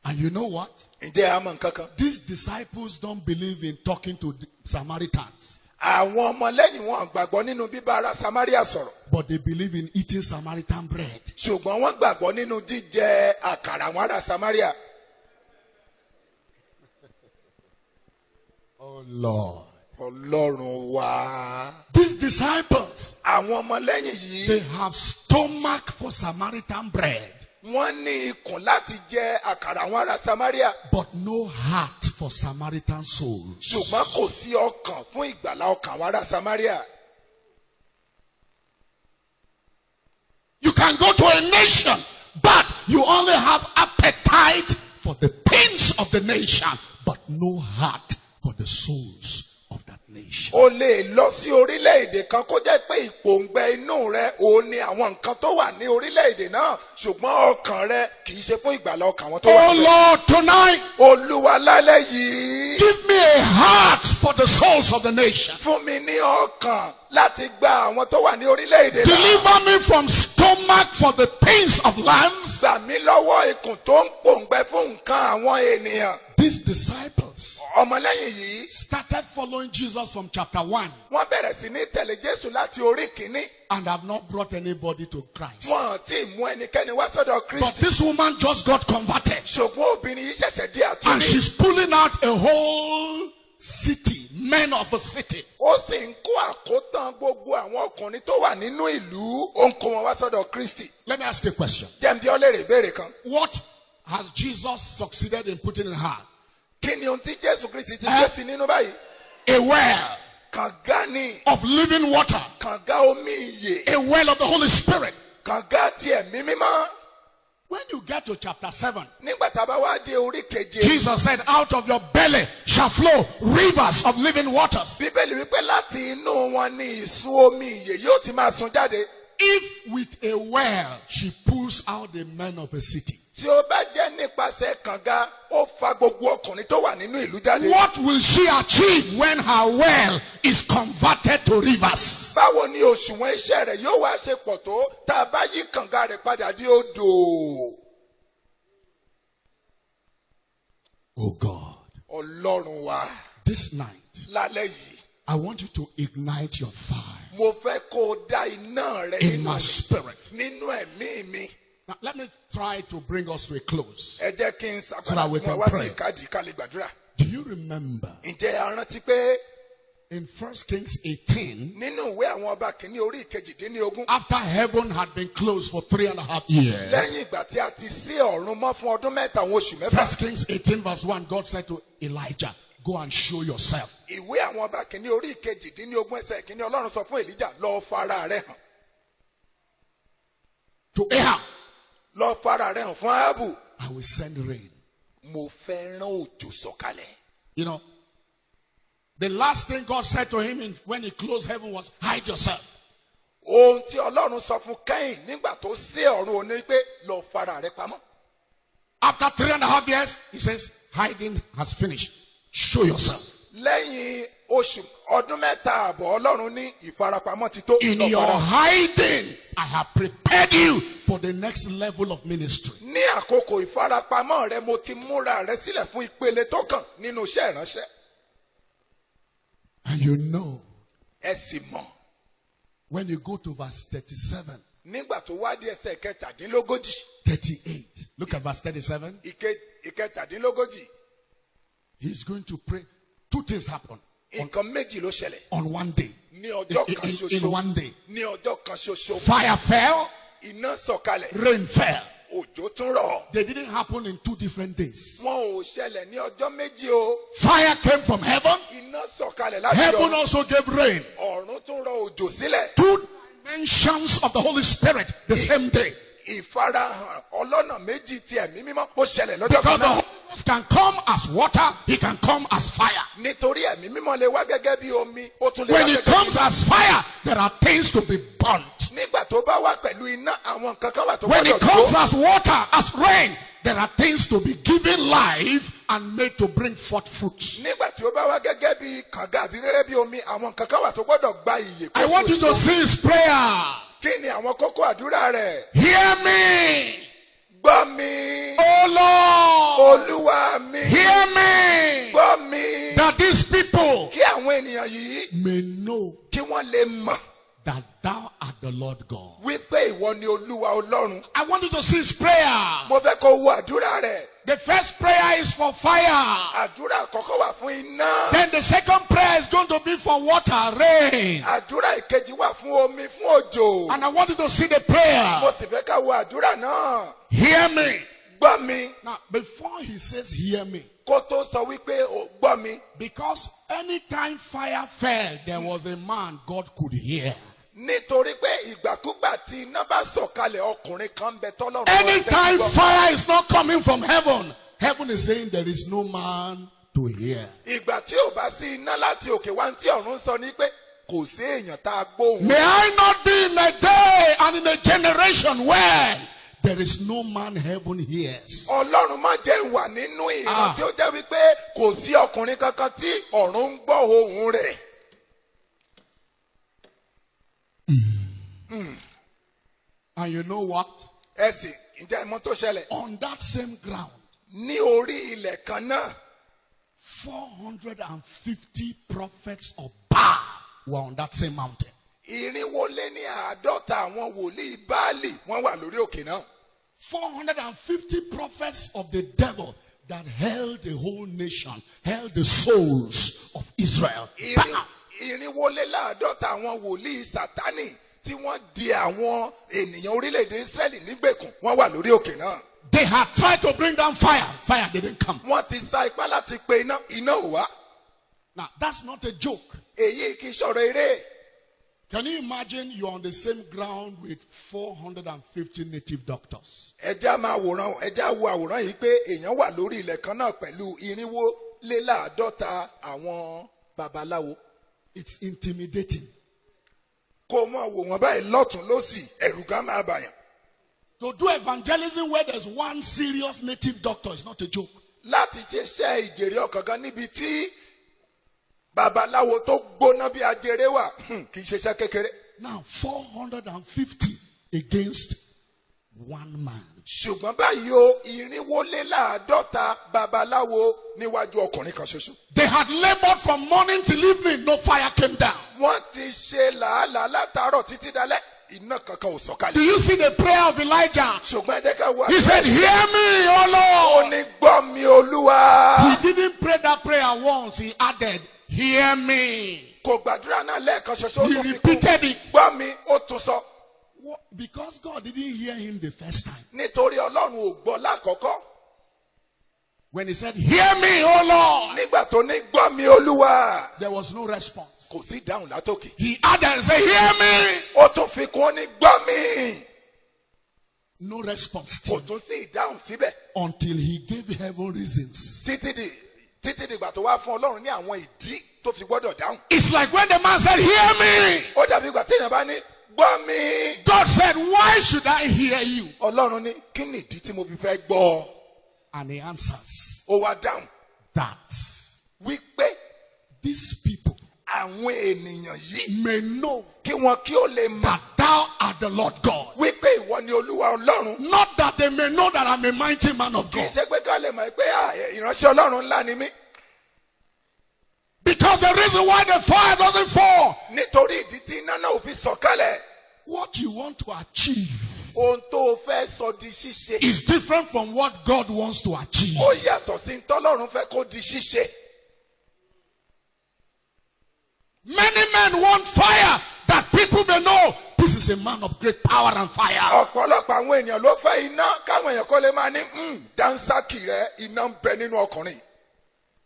And you know what? ǹjẹ́ a mọ̀ nǹkan kan. These disciples don't believe in talking to the Samaritans, àwọn ọmọlẹ́yìn wọn gbàgbọ́ nínú bíbá ará Samaria sọ̀rọ̀. but they believe in eating Samaritan bread. ṣùgbọ́n wọ́n gbàgbọ́ nínú jíjẹ àkàrà àwọn ará Samaria. Oh Lord. Ọlọ́run wá. These disciples, àwọn ọmọlẹ́yìn yìí they have stomach for Samaritan bread, wọ́n ní ikùn láti jẹ àkàrà àwọn ará Samaria. but no heart for Samaritan souls. ṣùgbọ́n kò sí ọkàn fún ìgbàlá ọkàn àwọn ará Samaria. You can go to a nation, but you only have appetite for the things of the nation, but no heart for the souls of that nation. o lè lọ sí orílẹ̀-èdè kan kó jẹ́ pé ìpòǹgbẹ inú rẹ òun ni àwọn nǹkan tó wà ní orílẹ̀-èdè náà ṣùgbọ́n ọkàn rẹ kì í ṣe fún ìgbàlá ọkàn àwọn tó wà Oh níbẹ̀. Lord, tonight, Olúwa lálẹ́ yìí give me a heart for the souls of the nation. fún mi ní ọkàn láti gba àwọn tó wà ní orílẹ̀-èdè náà. Deliver me from stomach for the things of lambs. gbà mí lọ́wọ́ ikùn tó ń pòǹgbẹ fún nǹkan àwọn ènìyàn. These disciples ọmọlẹ́yìn yìí started following Jesus from chapter 1 wọ́n bẹ̀rẹ̀ sí ní tẹ̀lé Jésù láti orí kìíní. and have not brought anybody to Christ. wọn ò tí ì mú ẹnikẹ́ni wá sọ́dọ̀ But Kristi. this woman just got converted. ṣùgbọ́n obìnrin yìí ṣẹ̀ṣẹ̀ di And àtúnbí. she's pulling out a whole city, men of a city. ó sì ń kó àkótán gbogbo àwọn ọkùnrin tó wà nínú ìlú ó ń kó wọn wá sọ́dọ̀ Kristi. Let me ask you a question. jẹ́mi bí ọlẹ́rìí ìbéèrè kan. What has Jesus succeeded in putting in her? kí ni ohun tí Jésù Kristi ti gbé sí nínú báyìí? A well kànga ni of living water, kànga omi ìyè a well of the Holy Spirit. kànga ti ẹ̀mí mímọ́. When you get to chapter 7, nígbà tá a bá wá dé orí keje. Jesus said, out of your belly shall flow rivers of living waters. Bíbélì wípé láti inú wọn ni ìsun omi ìyè yóò ti máa sun jáde. If with a well she pulls out the men of a city, tí ó bá jẹ́ nípasẹ̀ kànga ó fa gbogbo ọkùnrin tó wà nínú ìlú jáde. what will she achieve when her well is converted to rivers? báwo ni òṣùwọ̀n iṣẹ́ rẹ̀ yóò wá ṣe pọ̀ tó tá a bá yí kànga rẹ̀ padà di odò? Oh God, Ọlọ́run wa this night, lálẹ́ yìí I want you to ignite your fire mo fẹ́ kó o dá iná rẹ in nínú my mi, spirit. nínú ẹ̀mí mi. Now, let me try to bring us to a close. ẹ jẹ́ kí n So that sàpàdà we tí can wọ́n wá sí pray. ìkádìí ká lè gbàdúrà. Do you remember ǹjẹ́ a rántí pé in 1 Kings 18, nínú ìwé àwọn ọba kìíní orí ìkejìdínlógún after heaven had been closed for 3.5 years, lẹ́yìn ìgbà tí a ti ṣí ọ̀run mọ́ fún ọdún mẹ́ta àwọn oṣù mẹ́fà. 1 Kings 18 verse 1, God said to Elijah, go and show yourself. ìwé àwọn ọba kìíní orí ìkejìdínlógún ẹsẹ̀ kìíní Ọlọ́run sọ fún Èlíjà lọ fara rẹ̀ hàn. To Ahab, lọ fara rẹ̀ hàn fún Áhábù. I will send rain. mo fẹ́ rán òjò sọ̀kalẹ̀. You know, the last thing God said to him when he closed heaven was, hide yourself. ohun tí Ọlọ́run sọ fún Kẹ́hìn nígbà tó ṣí ọ̀run òní pé lọ fara rẹ̀ pamọ́. After 3.5 years, he says, hiding has finished. Show yourself. lẹ́yìn ọdún mẹ́ta àbọ̀ Ọlọ́run ní ìfarapamọ́ ti tó. In lọ your fara. hiding, I have prepared you for the next level of ministry. ní àkókò ìfarapamọ́ rẹ mo ti múra rẹ sílẹ̀ fún ìpele tó kàn nínú iṣẹ́ ìránṣẹ́. And you know, ẹ sì mọ̀ when you go to verse 37, nígbà tó wá di ẹsẹ̀ kẹtàdínlógójì 38, look at verse 37. ìkẹtàdínlógójì He's going to pray. Two things happen nǹkan méjì ló ṣẹlẹ̀ on one day. ní ọjọ́ kan In ṣoṣo. one day. ní ọjọ́ kan ṣoṣo. Fire fell, iná sọ̀kalẹ̀. rain fell. òjò tún rọ̀. They didn't happen in 2 different days. wọn ò ṣẹlẹ̀ ní ọjọ́ méjì o. Fire came from heaven. iná sọ̀kalẹ̀ láti Heaven ọ̀run. also gave rain. ọ̀run tún rọ̀ òjò sílẹ̀. 2 dimensions of the Holy Spirit the same day. ìfarahàn ọlọ́nà méjì ti ẹ̀mí mímọ́ ó ṣẹlẹ̀ lọ́jọ́ Because kan the náà. Holy Ghost can come as water, he can come as fire. nítorí ẹ̀mí mímọ́ lè wá gẹ́gẹ́ bí omi ó tún lè wá When he gẹ́gẹ́ bí comes as fire, there are things to be burnt. nígbà tó bá wá pẹ̀lú iná àwọn nǹkan kan wà tó When he gbọ́dọ̀ comes jó. as water, as rain, there are things to be given life and made to bring forth fruits. nígbà tí ó bá wá gẹ́gẹ́ bí kànga àbí gẹ́gẹ́ bí omi àwọn nǹkan kan wà tó gbọ́dọ̀ gba ìyè. I want you to see his prayer. kí ni àwọn kókó àdúrà rẹ̀? Hear me, gbọ́ mi. oh Lord. olúwa mi. Hear me, gbọ́ mi. that these people kí àwọn ènìyàn yìí may know kí wọ́n lè mọ̀ that thou art the Lord God. wípé ìwọ ni olúwa ọlọ́run. I want you to see his prayer. mo fẹ́ kó wo àdúrà rẹ̀. The first prayer is for fire. àdúrà àkọ́kọ́ wà fún iná. Then the second prayer is going to be for water, rain. àdúrà ìkejì wà fún omi fún òjò. And I want you to see the prayer. mo sì fẹ́ ká wo àdúrà náà. Hear me. gbọ́ mi. Now, before he says, hear me, kó tó sọ wípé o gbọ́ mi. because anytime fire fell, there was a man God could hear. nítorí pé ìgbàkúgbà tí iná bá sọ̀kalẹ̀ ọkùnrin kan bẹ tọ́lọ́run. lọ́wọ́ Anytime tẹ́tí gbọ́. fire is not coming from heaven, heaven is saying there is no man to hear. ìgbà tí ò bá sí iná láti òkè wá tí ọ̀run sọ ní pé kò sí èèyàn tá a gbóhùn. May I not be in a day and in a generation where there is no man heaven hears. ọlọ́run má jẹ́ wà nínú ìran tí ó jẹ́ wípé kò sí ọkùnrin kankan tí ọ̀run ń gbọ́ ohùn rẹ̀. And you know what? ẹ sì ǹjẹ́ ìmọ̀ tó ṣẹlẹ̀. On that same ground, ní orí ilẹ̀ kan náà 450 prophets of Baal were on that same mountain. irinwó lé ní àádọ́ta àwọn wòlíì báálì wọ́n wà lórí òkè náà. 450 prophets of the devil that held the whole nation, held the souls of Israel. irinwó lé láàádọ́ta àwọn wòlíì sátánì tí wọ́n di àwọn ènìyàn orílẹ̀-èdè Ísírẹ́lì nígbèkùn wọ́n wà lórí òkè náà. They had tried to bring down fire. Fire didn't come. wọ́n ti sa ipá láti pe iná ò wá. Now, that's not a joke. èyí kì í ṣọ̀rọ̀ eré. Can you imagine you're on the same ground with 450 native doctors? ẹja wo àwòrán yìí pé èèyàn wà lórí ilẹ̀ kan náà pẹ̀lú irinwó lé láàádọ́ta àwọn babaláwo. It's intimidating. kó mọ̀ wò wọ́n báyìí lọ́tún lósì ẹ̀rù gan máa bàyàn. To do evangelism where there's one serious native doctor is not a joke. láti ṣiṣẹ́ ìjèrè ọkàn gan níbi tí babaláwo tó gbóná bí ajere wà kì í ṣiṣẹ́ kékeré. Now, 450 against one man. ṣùgbọ́n báyìí o irinwó lé láàádọ́ta babaláwo níwájú ọkùnrin kan ṣoṣo. They had labored from morning till evening, no fire came down. wọ́n ti ṣe làálàá látàárọ̀ títí dalẹ́ iná kankan ò Do sọ̀kalẹ̀. you see the prayer of Elijah? ṣùgbọ́n ẹ jẹ́ ká wá. He said, hear me, ó O Lord. ní gbọ́ mi olúwa. He didn't pray that prayer once. He added, hear me. kò gbàdúrà náà lẹ́ẹ̀kan ṣoṣo ó He tún fi kún. repeated it. gbọ́ mi ó tún sọ. Because God didn't hear him the first time. nítorí ọlọ́run ò gbọ́ lákọ̀ọ́kọ́. When he said, hear me, O Lord, nígbà tó ní gbọ́ mi olúwa. there was no response. kò sí ìdáhùn látòkè. He added and said, hear me. ó tún fi kún ó ní gbọ́ mi. No response kò still, tún sí ìdáhùn síbẹ̀. until he gave heaven reasons. títí dìgbà tó wá fún ọlọ́run ní àwọn ìdí tó fi gbọ́dọ̀ dáhùn. It's like when the man said, hear me. ó dàbí ìgbà téèyàn bá ní gbọ́ mi. God said, why should I hear you? ọlọ́run ní kí ni ìdí tí mo fi fẹ́ gbọ́. And he answers ó wá dáhùn that wípé these people àwọn ènìyàn yìí may know kí wọn kí ó lè mọ̀ that thou art the Lord God. wípé ìwọ ni olúwa ọlọ́run. Not that they may know that I'm a mighty man of kì í God. ṣe pé ká lè mọ̀ pé ìránṣẹ́ ọlọ́run ńlá ni mí. Because the reason why the fire doesn't fall, nítorí ìdí tí iná náà ò fi sọ̀kalẹ̀. what you want to achieve ohun tó o fẹ́ sọ di ṣíṣe. is different from what God wants to achieve. ó yàtọ̀ sí tọ́lọ́run fẹ́ kó di ṣíṣe. Many men want fire that people may know this is a man of great power and fire. ọ̀pọ̀lọpọ̀ àwọn ènìyàn ló fẹ́ iná káwọn èèyàn kó lè máa ní dáńsákì rẹ iná ń bẹ nínú ọkùnrin.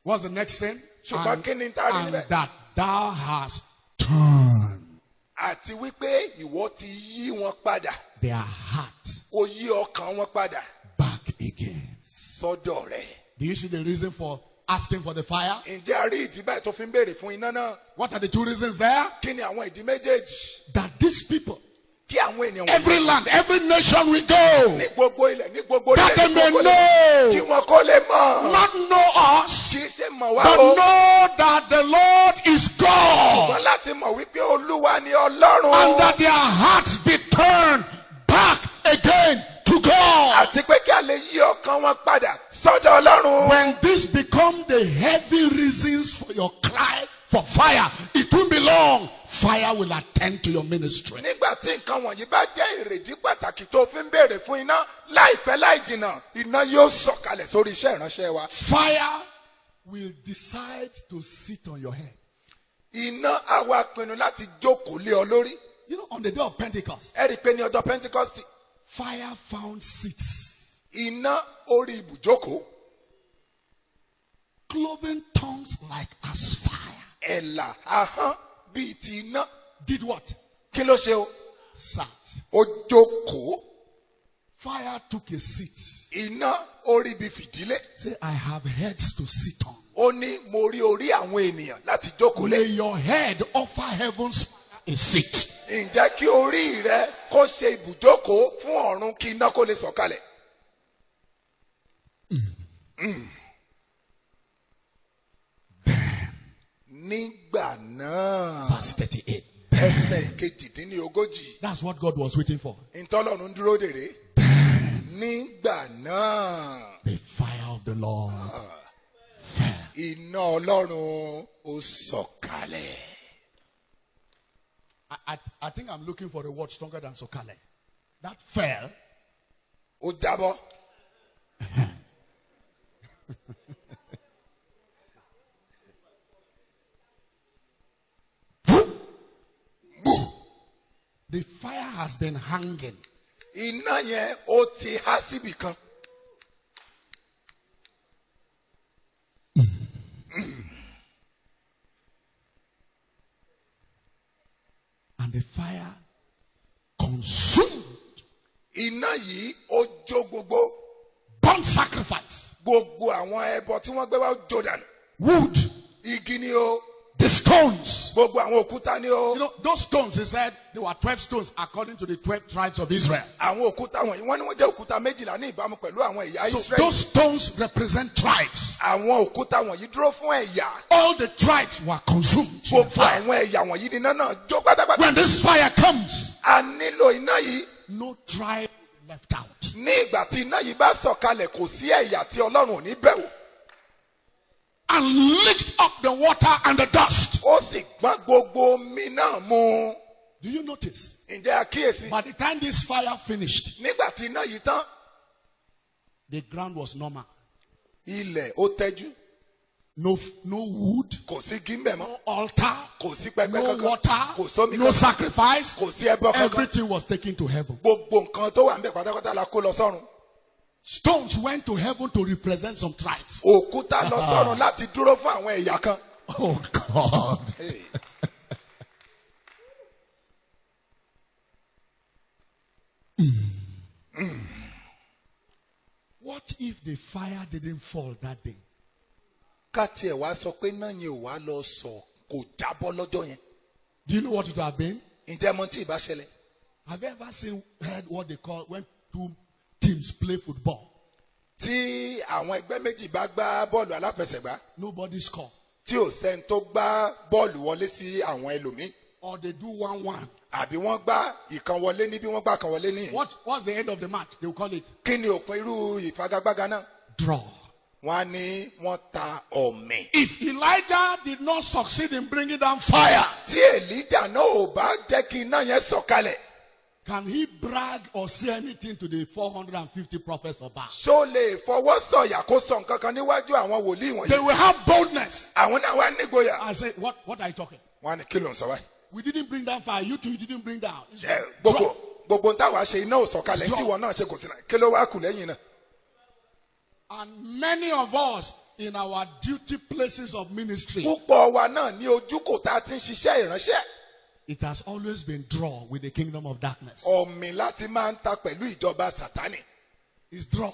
What's the next thing? ṣùgbọ́n kí ni tá a rí And níbẹ̀. that thou hast turned àti wípé ìwọ ti yí wọn padà. their heart ó yí ọkàn wọn padà back again. sọ́dọ̀ rẹ̀. Do you see the reason for asking for the fire? ǹjẹ́ a rí ìdí báyìí tó fi ń béèrè fún iná náà? What are the two reasons there? kí ni àwọn ìdí méjèèjì? That these people, kí àwọn ènìyàn every land, every nation we go, ní gbogbo ilẹ̀ ní gbogbo that ilẹ̀ they ní may gbogbo ilẹ̀ kí know, wọn kó lè mọ̀. not know us, kì í ṣe mọ̀ wá but o. know that the Lord is God, ṣùgbọ́n láti mọ̀ wípé olúwa ni ọlọ́run. and that their hearts be turned back again to God. àti pé kí a lè yí ọkàn wọn padà sọ́dọ̀ ọlọ́run. When this become the heavy reasons for your cry for fire, it won't be long. Fire will attend to your ministry. nígbà tí nǹkan wọ̀nyí bá jẹ́ ìrèdí pàtàkì tó fi ń béèrè fún iná láìpẹ́ láì jìnnà iná yóò sọ̀kalẹ̀ sórí iṣẹ́ ìránṣẹ́ wa. Fire will decide to sit on your head. iná á wá pinnu láti jókòó lé ọ lórí. You know, on the day of Pentecost, ẹ rí i pé ní ọjọ́ Pentecost fire found seats, iná orí ibùjókòó cloven tongues like as fire. ẹ̀là ahọ́n bíi ti iná. Did what? kí ló ṣe o? Sat. ó jókòó. Fire took a seat. iná orí ibi fìdílé. Say, I have heads to sit on. ó ní mo rí orí àwọn ènìyàn láti jókòó lé. May your head offer heaven's fire a seat. ǹjẹ́ kí orí rẹ kó ṣe ibùjókòó fún ọ̀run kí iná kó lè sọ̀kalẹ̀. nígbà náà Verse 38. ẹsẹ̀ kejìdínlógójì That's what God was waiting for. ntọ́lọ́run ń dúró dèrè. nígbà náà The fire of the Lord fell. iná ọlọ́run ó sọ̀kalẹ̀. I think I'm looking for a word stronger than sokale. That fell. ó jábọ́. The fire has been hanging. iná yẹn ó ti há síbì kan. And the fire consumed iná yìí ó jó gbogbo burnt sacrifice, gbogbo àwọn ẹbọ tí wọ́n gbé wá jó dànù. wood, igi ni o the stones. gbogbo àwọn òkúta ni o. You know, those stones, he said, there were 12 stones according to the 12 tribes of Israel. àwọn òkúta wọ̀nyí wọ́n ní wọ́n jẹ́ òkúta méjìlá ní ìbámu pẹ̀lú àwọn ẹ̀yà So Israẹli. those stones represent tribes. àwọn òkúta wọ̀nyí dúró fún ẹ̀yà. All the tribes were consumed in gbogbo fire. àwọn ẹ̀yà wọ̀nyí ni iná náà jó pátápátá. When this fire comes, a nílò iná yìí. no tribe left out. ní ìgbà tí iná yìí bá sọ̀kalẹ̀ kò sí ẹ̀yà tí ọlọ́run ò ní bẹ̀wò. And licked up the water and the dust. ó sì gbọ́n gbogbo omi náà mu. Do you notice? ǹjẹ́ àkíyèsí By the time this fire finished, nígbà tí iná yìí tán the ground was normal. ilẹ̀ ó tẹ́jú No wood, kò sí gímbẹ̀ mọ́ no altar, kò sí pẹpẹ no kankan water, kò sómi no kankan sacrifice. kò sí ẹbọ kankan Everything was taken to heaven. gbogbo nǹkan tó wà níbẹ̀ pátápátá la kó lọ sọ́run Stones went to heaven to represent some tribes. òkúta lọ sọ́run láti dúró fún àwọn ẹ̀yà kan. Oh God. Hey. What if the fire didn't fall that day? ká tiẹ̀ wá sọ pé náà yẹn ò wá lọ sọ kò jábọ́ lọ́jọ́ yẹn Do you know what it would have been? ǹjẹ́ mo tí ì bá ṣẹlẹ̀ Have you ever heard what they call when two teams play football? tí àwọn ẹgbẹ́ méjì bá gbá bọ́ọ̀lù aláfẹsẹ̀gbá Nobody score. tí ò sẹ́ni tó gbá bọ́ọ̀lù wọlé sí àwọn ẹlòmíì Or they do 1-1. àbí wọ́n gbá ìkan wọlé níbí wọ́n gbá kan wọlé níyìn. What's the end of the match? They will call it kí ni òpin irú ìfagagbága náà? draw. wọ́n á ní wọ́n ta ọ̀mì. If Elijah did not succeed in bringing down fire, tí èlíjà náà ò bá jẹ́ kí iná yẹn sọ̀kalẹ̀ can he brag or say anything to the 450 prophets of Baal? ṣó lè fọwọ́ sọ̀yà kó sọ nǹkan kan níwájú àwọn wòlíì They wọ̀nyí. will have boldness. àwọn náà wá nígboyà. I say, what are you talking? wọ́n á ní kí ló ń sọ wáyé. We didn't bring down fire. You two, you didn't bring down. It's gbogbo draw. gbogbo ń táwa ṣe iná ò sọ̀kalẹ̀ tí wọn náà ṣe kò sí náà kí ló wá kù lẹ́yìn náà. And many of us in our duty places of ministry, púpọ̀ wa náà ní ojúkò tá a ti ń ṣiṣẹ́ ìránṣẹ́. it has always been draw with the kingdom of darkness. ọ̀mì láti máa ń ta pẹ̀lú ìjọba sátánì. It's draw.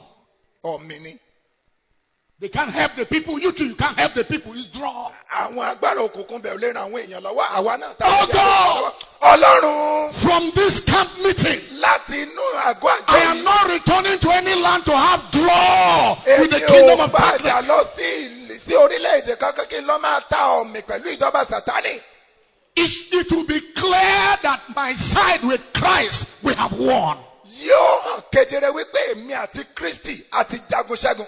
ọ̀mì ni. They can't help the people. You too, you can't help the people. It's draw. àwọn agbára òkùnkùn bẹ̀rù lè ran àwọn èèyàn lọ́wọ́ àwa náà. Oh God! ọlọ́run From this camp meeting, láti inú àgọ́ àjọ I am yìí. not returning to any land to have draw with the èmi kingdom ò of padà darkness. lọ sí orílẹ̀-èdè kankan kí n lọ máa ta ọ̀mì pẹ̀lú ìjọba sátánì. It will be clear that my side with Christ we have won. yóò hàn kedere wípé èmi àti Kristi àti jagunṣẹ́gun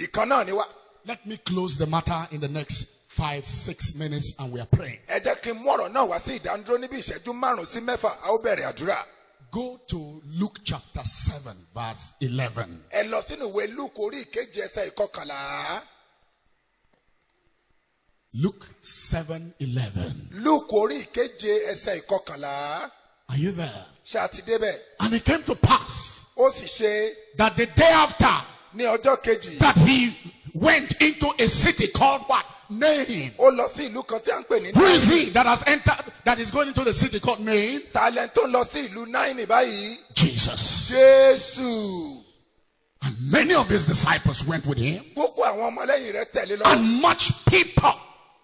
ìkan náà ni wá. Let me close the matter in the next 5-6 minutes and we are praying. ẹ jẹ́ kí n mú ọ̀rọ̀ náà wá sí ìdánidúró níbi ìṣẹ́jú 5 sí 6 a ó bẹ̀rẹ̀ àdúrà. Go to Luke chapter 7 verse 11. ẹ lọ sínú ìwé Lúùkù orí ìkeje ẹsẹ̀ ìkọkànlá. Luke 7:11. Lúùkù orí ìkeje ẹsẹ̀ ìkọkànlá. Are you there? ṣé a ti débẹ̀? And it came to pass ó sì ṣe that the day after ní ọjọ́ kejì that he went into a city called what? Nain. ó lọ sí ìlú kan tí a ń pè ní Who is Náínì. he that has entered, that is going into the city called Nain? talent tó ń lọ sí ìlú Náínì báyìí. Jesus. Jésù. And many of his disciples went with him. gbogbo àwọn ọmọlẹ́yìn rẹ̀ tẹ̀lé lọ. And much people.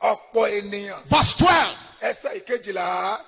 ọ̀pọ̀ ènìyàn. Verse 12. ẹsẹ̀ ìkejìlá.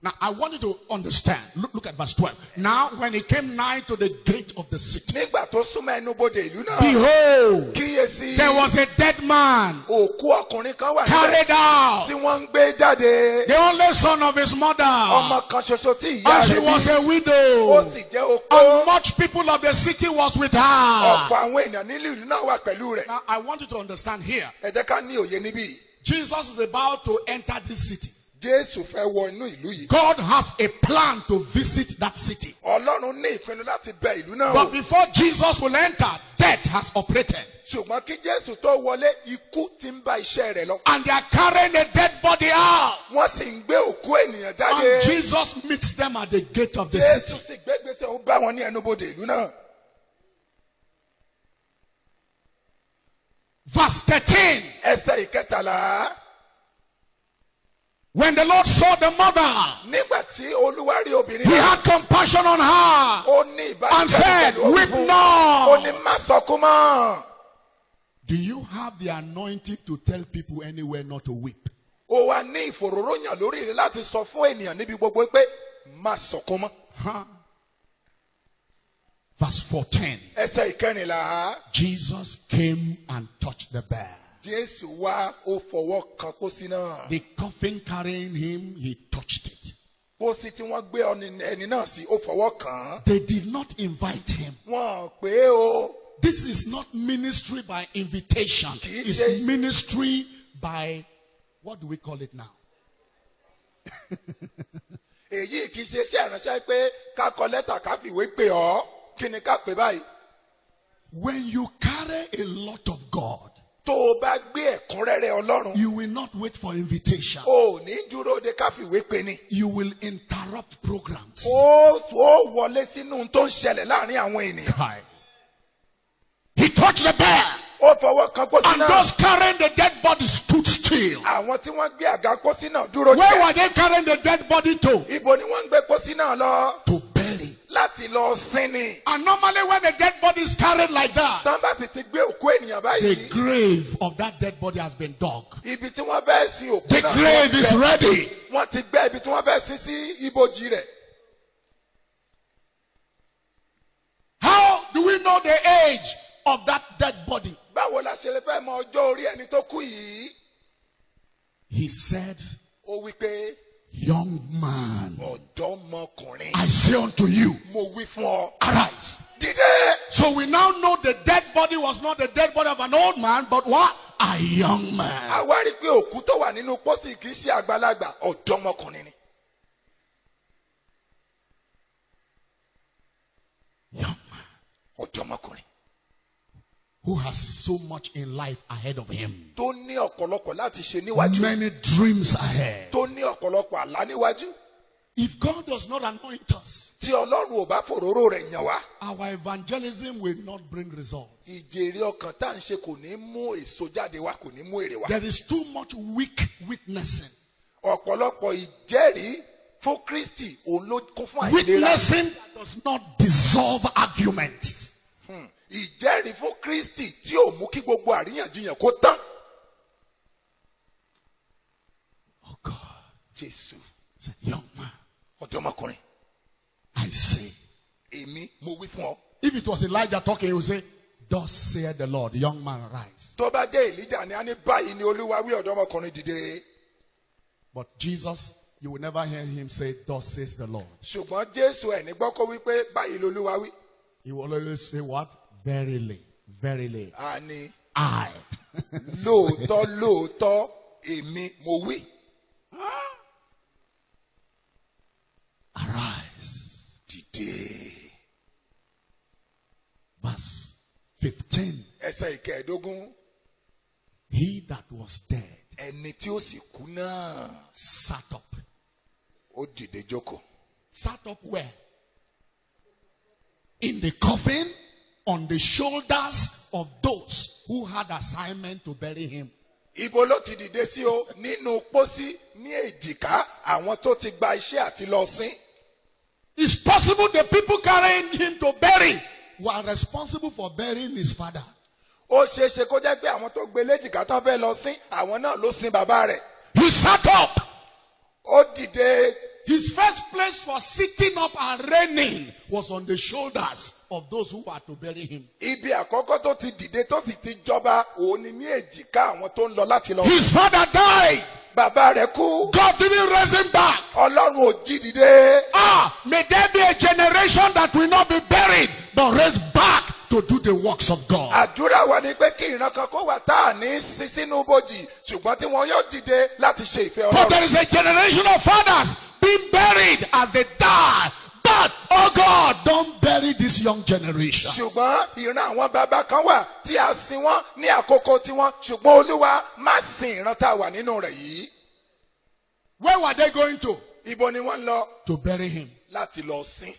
Now I want you to understand. Look at verse 12. Now when he came nigh to the gate of the city, nígbà tó súnmọ́ ẹnubodè ìlú náà. behold, kíyèsí. there was a dead man òkú ọkùnrin kan wà níbẹ̀ carried out, tí wọ́n ń gbé jáde. the only son of his mother, ọmọ kan ṣoṣo tí ìyá and she rẹ̀ was bí. a ó widow. sì jẹ́ opó. And much people of the city was with her. ọ̀pọ̀ àwọn èèyàn nílùú ìlú náà wà pẹ̀lú rẹ̀. Now I want you to understand here. ẹ jẹ́ ká ní òye níbí. Jesus is about to enter this city. Jésù fẹ́ wọ inú ìlú yìí. God has a plan to visit that city. Ọlọ́run ní ìpinnu láti bẹ ìlú náà But wò. before Jesus will enter, death has operated. ṣùgbọ́n kí Jésù tó wọlé ikú ti ń bá iṣẹ́ rẹ̀ lọ. And they are carrying a dead body out. wọ́n sì ń gbé òkú ènìyàn And jáde. Jesus meets them at the gate of the Jésù city. sì gbégbèsè ó bá wọn ní ẹnubodè ìlú náà. Verse 13. ẹsẹ̀ ìkẹtàlá. When the Lord saw the mother, nígbà tí Olúwa rí obìnrin he náà. had compassion on her ó ní and ìbáraẹni said, pẹ̀lú weep òun. ó ní not. má sọkún mọ́. Do you have the anointing to tell people anywhere not to weep? ó wá ní ìfòróróyàn lórí rẹ̀ láti sọ fún ènìyàn níbi gbogbo pé má sọkún mọ́. Huh? Verse 14. ẹsẹ̀ ìkẹrìnlá. Jesus came and touched the bed. Jésù wá ó fọwọ́ kan pósí náà. The coffin carrying him, he touched it. pósí tí wọ́n gbé ẹni náà sí ó fọwọ́ kàn án. They did not invite him. wọ́n pé o. This is not ministry by invitation. It's ministry by, what do we call it now? èyí kì í ṣe iṣẹ́ ìránṣẹ́ pé ká kọ lẹ́tà ká fìwé pè ọ́ kí ni ká pè báyìí. When you carry a lot of God, tó o bá gbé ẹ̀kúnrẹ́rẹ́ Ọlọ́run. you will not wait for invitation. o ní dúró de ká fìwé pè ní. You will interrupt programs. ó wọlé sínú tó ń ṣẹlẹ̀ láàrin àwọn ènìyàn. He touched the bear, ó fọwọ́ kan pósí and náà. those carrying the dead body stood still. àwọn tí wọ́n gbé àga pósí náà dúró Where jẹ́. were they carrying the dead body to? ibo ni wọ́n ń gbé pósí náà lọ. To bury. láti lọ sin ni. And normally when the dead body is carried like that, tán bá sì ti gbé òkú ènìyàn the báyìí. grave of that dead body has been dug. ibi tí wọ́n fẹ́ sin òkú The náà. grave is ready. wọ́n ti gbẹ́ ibi tí wọ́n fẹ́ sin sí ibojì rẹ̀. How do we know the age of that dead body? báwo la ṣe lè fẹ́ mọ ọjọ́ orí ẹni tó kú yìí. He said, ó wí pé young man, ọ̀dọ́mọkùnrin. I say unto you, mo wí fún ọ. arise. dìde. So we now know the dead body was not the dead body of an old man, but what? A young man. àwa rí i pé òkú tó wà nínú pósí kì í ṣe àgbàlagbà ọ̀dọ́mọkùnrin ni. Young man ọ̀dọ́mọkùnrin. who has so much in life ahead of him. tó ní ọ̀pọ̀lọpọ̀ láti ṣe níwájú. Many dreams ahead. tó ní ọ̀pọ̀lọpọ̀ àlá níwájú. If God does not anoint us, tí Ọlọ́run ò bá fòróró rẹ̀ yàn wá. our evangelism will not bring results. ìjèrè ọkàn tá à ń ṣe kò ní mú èso jáde wá kò ní mú èrè wá. There is too much weak witnessing. ọ̀pọ̀lọpọ̀ ìjẹ́rìí fún Kristi òun ló kún fún àìlera. Witnessing that does not dissolve arguments. ìjẹ́rìí fún Kristi tí ò mú kí gbogbo àríyànjiyàn kó tán. Oh God. Jésù Say, young man, ọ̀dọ́mọkùnrin. I say. èmi mo wí fún ọ. If it was Elijah talking, he would say, thus saith the Lord, young man, arise. tó bá jẹ́ Èlíjà ni a ní báyìí ni Olúwa wí ọ̀dọ́mọkùnrin dìde. But Jesus, you will never hear him say, thus says the Lord. ṣùgbọ́n Jésù ẹ̀ ní gbọ́ kó wí pé báyìí lolúwa wí. He will always say what? Verily, verily, a ní I. lóòótọ́ lóòótọ́ èmi mo wí. Arise. dìde. Verse 15. ẹsẹ̀ ìkẹẹ̀dógún. He that was dead ẹni tí ó sì kú náà sat up. ó dìde jókòó. Sat up where? In the coffin, on the shoulders of those who had assignment to bury him. ibo ló ti dìde sí o nínú pósí ní èjìká àwọn tó ti gba iṣẹ́ àti lọ sín. It's possible the people carrying him to bury were responsible for burying his father. ó ṣeé ṣe kó jẹ́ pé àwọn tó gbé léjìká tán fẹ́ lọ sín àwọn náà ló sin bàbá rẹ̀. He sat up. ó dìde. His first place for sitting up and reigning was on the shoulders of those who were to bury him. ibi àkọ́kọ́ tó ti dìde tó sì ti jọba òun ni ní èjìká àwọn tó ń lọ láti lọ. His father died. bàbá rẹ̀ kú. God didn't raise him back. Ọlọ́run ò jí dìde. May there be a generation that will not be buried, but raised back to do the works of God. àdúrà wa ni pé kí ìran kan kó wà tá à ní sin sínú bòjì ṣùgbọ́n tí wọn yóò dìde láti ṣe ìfẹ́ But Ọlọ́run. there is a generation of fathers being buried as they die. But, oh God, don't bury this young generation. ṣùgbọ́n ìran àwọn bàbá kan wà tí a sin wọ́n ní àkókò tiwọn ṣùgbọ́n Olúwa má sin ìran tá a wà nínú rẹ̀ yìí. Where were they going to? ibo ni wọ́n ń lọ To bury him. láti lọ sin.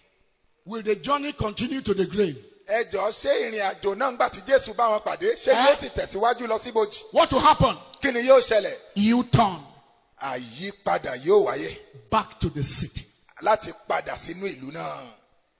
Will the journey continue to the grave? ẹ jọ̀ọ́ ṣé ìrìn àjò náà ńgbà tí Jésù bá wọn pàdé ṣé yóò sì tẹ̀síwájú lọ síbojì. What will happen? kí ni yóò ṣẹlẹ̀? U-turn àyípadà yóò wáyé back to the city. láti padà sínú ìlú náà.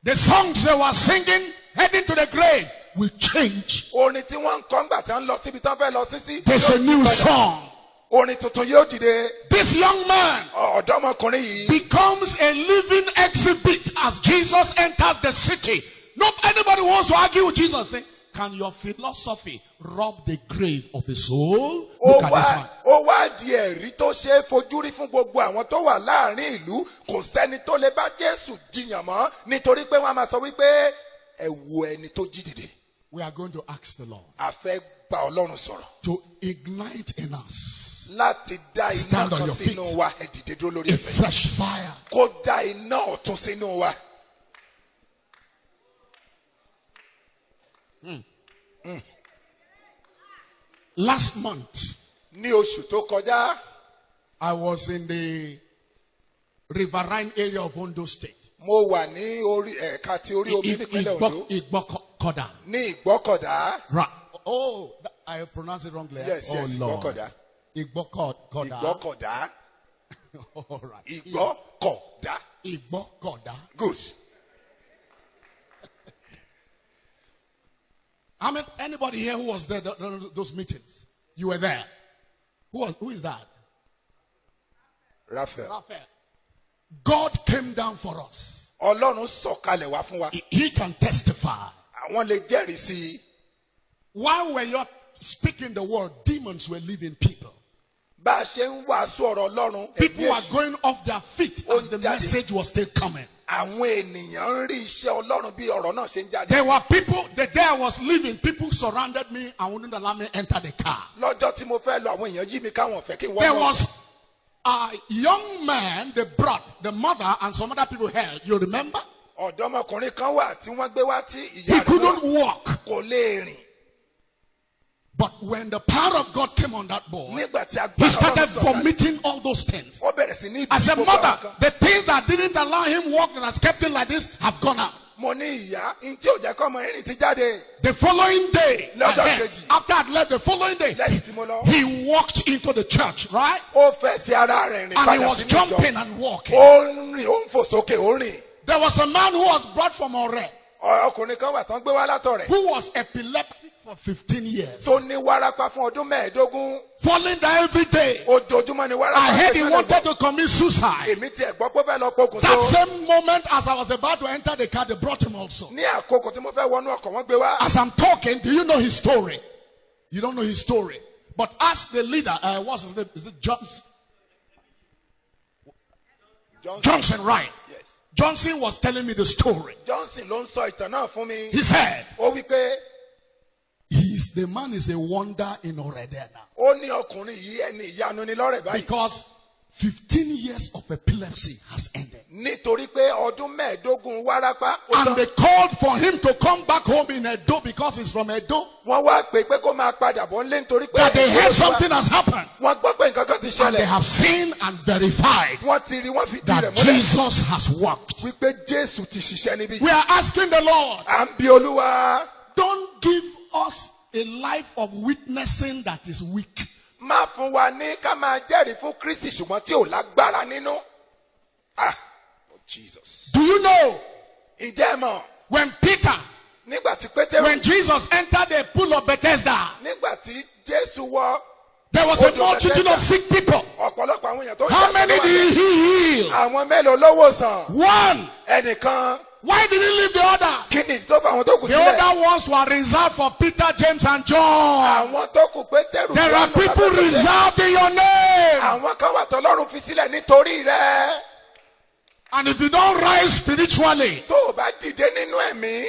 The songs they were singing heading to the grave will change. orin tí wọ́n ń kọ́ ńgbà tí wọ́n ń lọ síbi tí wọ́n fẹ́ lọ sí. There's a new song. orin tuntun yóò dìde. This young man ọ̀dọ́mọkùnrin yìí. becomes a living exhibit as Jesus enters the city. Not anybody wants to argue with Jesus. Say, can your philosophy rob the grave of a soul? Look at this one. ó wá di ẹ̀rí tó ṣe é fojú rí fún gbogbo àwọn tó wà láàrin ìlú kò sẹ́ni tó lè bá Jésù jiyàn mọ́ nítorí pé wọ́n á máa sọ wípé ẹ wo ẹni tó jí dìde. We are going to ask the Lord a fẹ́ bá Ọlọ́run sọ̀rọ̀ to ignite in us láti dá iná Stand on kan your feet. sínú wa ẹ dìde dúró lórí A ẹsẹ̀ fresh fire. kó dá iná ọ̀tun sínú wa. Last month, Ní oṣù tó kọjá I was in the riverine area of Ondo State. mo wà ní orí ẹ̀ka ti orí omi nípínlẹ̀ Ondo Igbokoda. ní Ìgbọ́kọ̀dá. Right. Oh, I pronounced it wrongly. Yes, oh, yes, Lord. Ìgbọ́kọ̀dá. Igbokoda. Ìgbọ́kọ̀dá. All right. Ìgbọ́kọ̀dá. Igbokoda. Good. I mean, anybody here who was there those meetings? You were there. Who is that? Raphael. Raphael. God came down for us. Ọlọ́run sọ̀kalẹ̀ wá fún wa. He can testify. Àwọn lè jẹ́rìí sí i. While we were speaking the word, demons were leaving people. Bá a ṣe ń wàásù ọ̀rọ̀ Ọlọ́run, People ẹ̀mí were èṣù, going off their feet as the Ó jáde. message was still coming. àwọn ènìyàn ń rí iṣẹ́ Ọlọ́run bí ọ̀rọ̀ náà ṣe ń jáde. There were people, the day I was leaving, people surrounded me and wouldn't allow me enter the car. Lọ́jọ́ tí mo fẹ́ lọ, àwọn èèyàn yí mi káwọn fẹ́ kí n There wọ́n lọ. was a young man they brought, the mother and some other people held. You remember? Ọ̀dọ́mọkùnrin kan wà tí wọ́n gbé wá tí He ìyá rẹ̀ couldn't wà walk. kò lè rìn. But when the power of God came on that boy, Nígbà tí he agbára started Ọlọ́run sọ̀kalẹ̀, vomiting all those things. ó bẹ̀rẹ̀ sí ní As a gbogbo mother, àwọn kan. the things that didn't allow him walk and has kept him like this have gone out. Mo ní ìyá, n tí ò jẹ́ kọ́ ọmọ rìn ti jáde. The following day, Lọ́jọ́ ahead, kejì. after I'd left the following day, Lẹ́yìn tí mo lọ, he walked into the church, right? ó fẹ́ sí ara rẹ̀ rìn And he padà was sínú jumping ìjọ. and walking. Ó ń rìn, ó ń fò sókè, ó ń rìn. There was a man who was brought from Ore, Ọkùnrin kan wà tán gbé wá látọ̀ rẹ̀. who was epileptic for 15 years. Tó ní wárápá fún ọdún 15. Falling down every day. Ojoojúmọ́ ni wárápá. I heard he fẹ́ wanted sẹ́lẹ̀ to commit suicide. Èmi tiẹ̀ gbọ́ pé bẹ́ẹ̀ lọ pokùnso. That same moment, as I was about to enter the car, they brought him also. Ní àkókò tí mo fẹ́ wọnú ọkọ̀ wọ́n gbé wá. As I'm talking, do you know his story? You don't know his story. But ask the leader, what's his name? Is it Johnson? Johnson, right. Yes. Johnson was telling me the story. Johnson ló ń sọ ìtàn náà fún mi. He said, Ó wí pé the man is a wonder in Oredena. ó ní ọkùnrin yìí ẹni ìyanu ni lọ́rẹ̀ báyìí. Because 15 years of epilepsy has ended. Nítorí pé ọdún 15 wárápá. ó And tán. they called for him to come back home in Edo because he's from Edo. Wọ́n wá pè pé kó máa padà bọ̀ nílé nítorí pé That they Èkó heard ló ti wá. something has happened. Wọ́n gbọ́ pé nǹkan kan ti And they ṣẹlẹ̀. have seen and verified Wọ́n ti rí, wọ́n fi di that rẹ̀ múlẹ̀. Jesus has walked. Wípé Jésù ti ṣiṣẹ́ níbí. We are asking the Lord, À ń bi Olúwa. don't give us a life of witnessing that is weak. Má fún wa ní ká máa jẹ́rìí fún Kristi ṣùgbọ́n tí ò lágbára nínú. Oh Jesus. Do you know Ǹjẹ́ ẹ mọ̀? when Peter, Nígbà tí Pétérù, when Jesus entered the pool of Bethesda, nígbà tí Jésù wọ there was a Odò multitude Bethesda. of sick people. ọ̀pọ̀lọpọ̀ àwọn èèyàn tó ń How ṣàìsàn many ló wà did bẹ́ẹ̀. he heal? Àwọn mélòó ló wòsàn? One. Ẹnìkan. Why did he leave the others? Kí ni tó fà àwọn tó kù The sílẹ̀? other ones were reserved for Peter, James, and John. Àwọn tó kù Pétérù. There are Jòhánù, people Bàbá Pétérù. reserved in your name. Àwọn kan wà tọ́lọ́run fi sílẹ̀ nítorí rẹ̀. And if you don't rise spiritually, Tó o bá dìde nínú ẹ̀mí,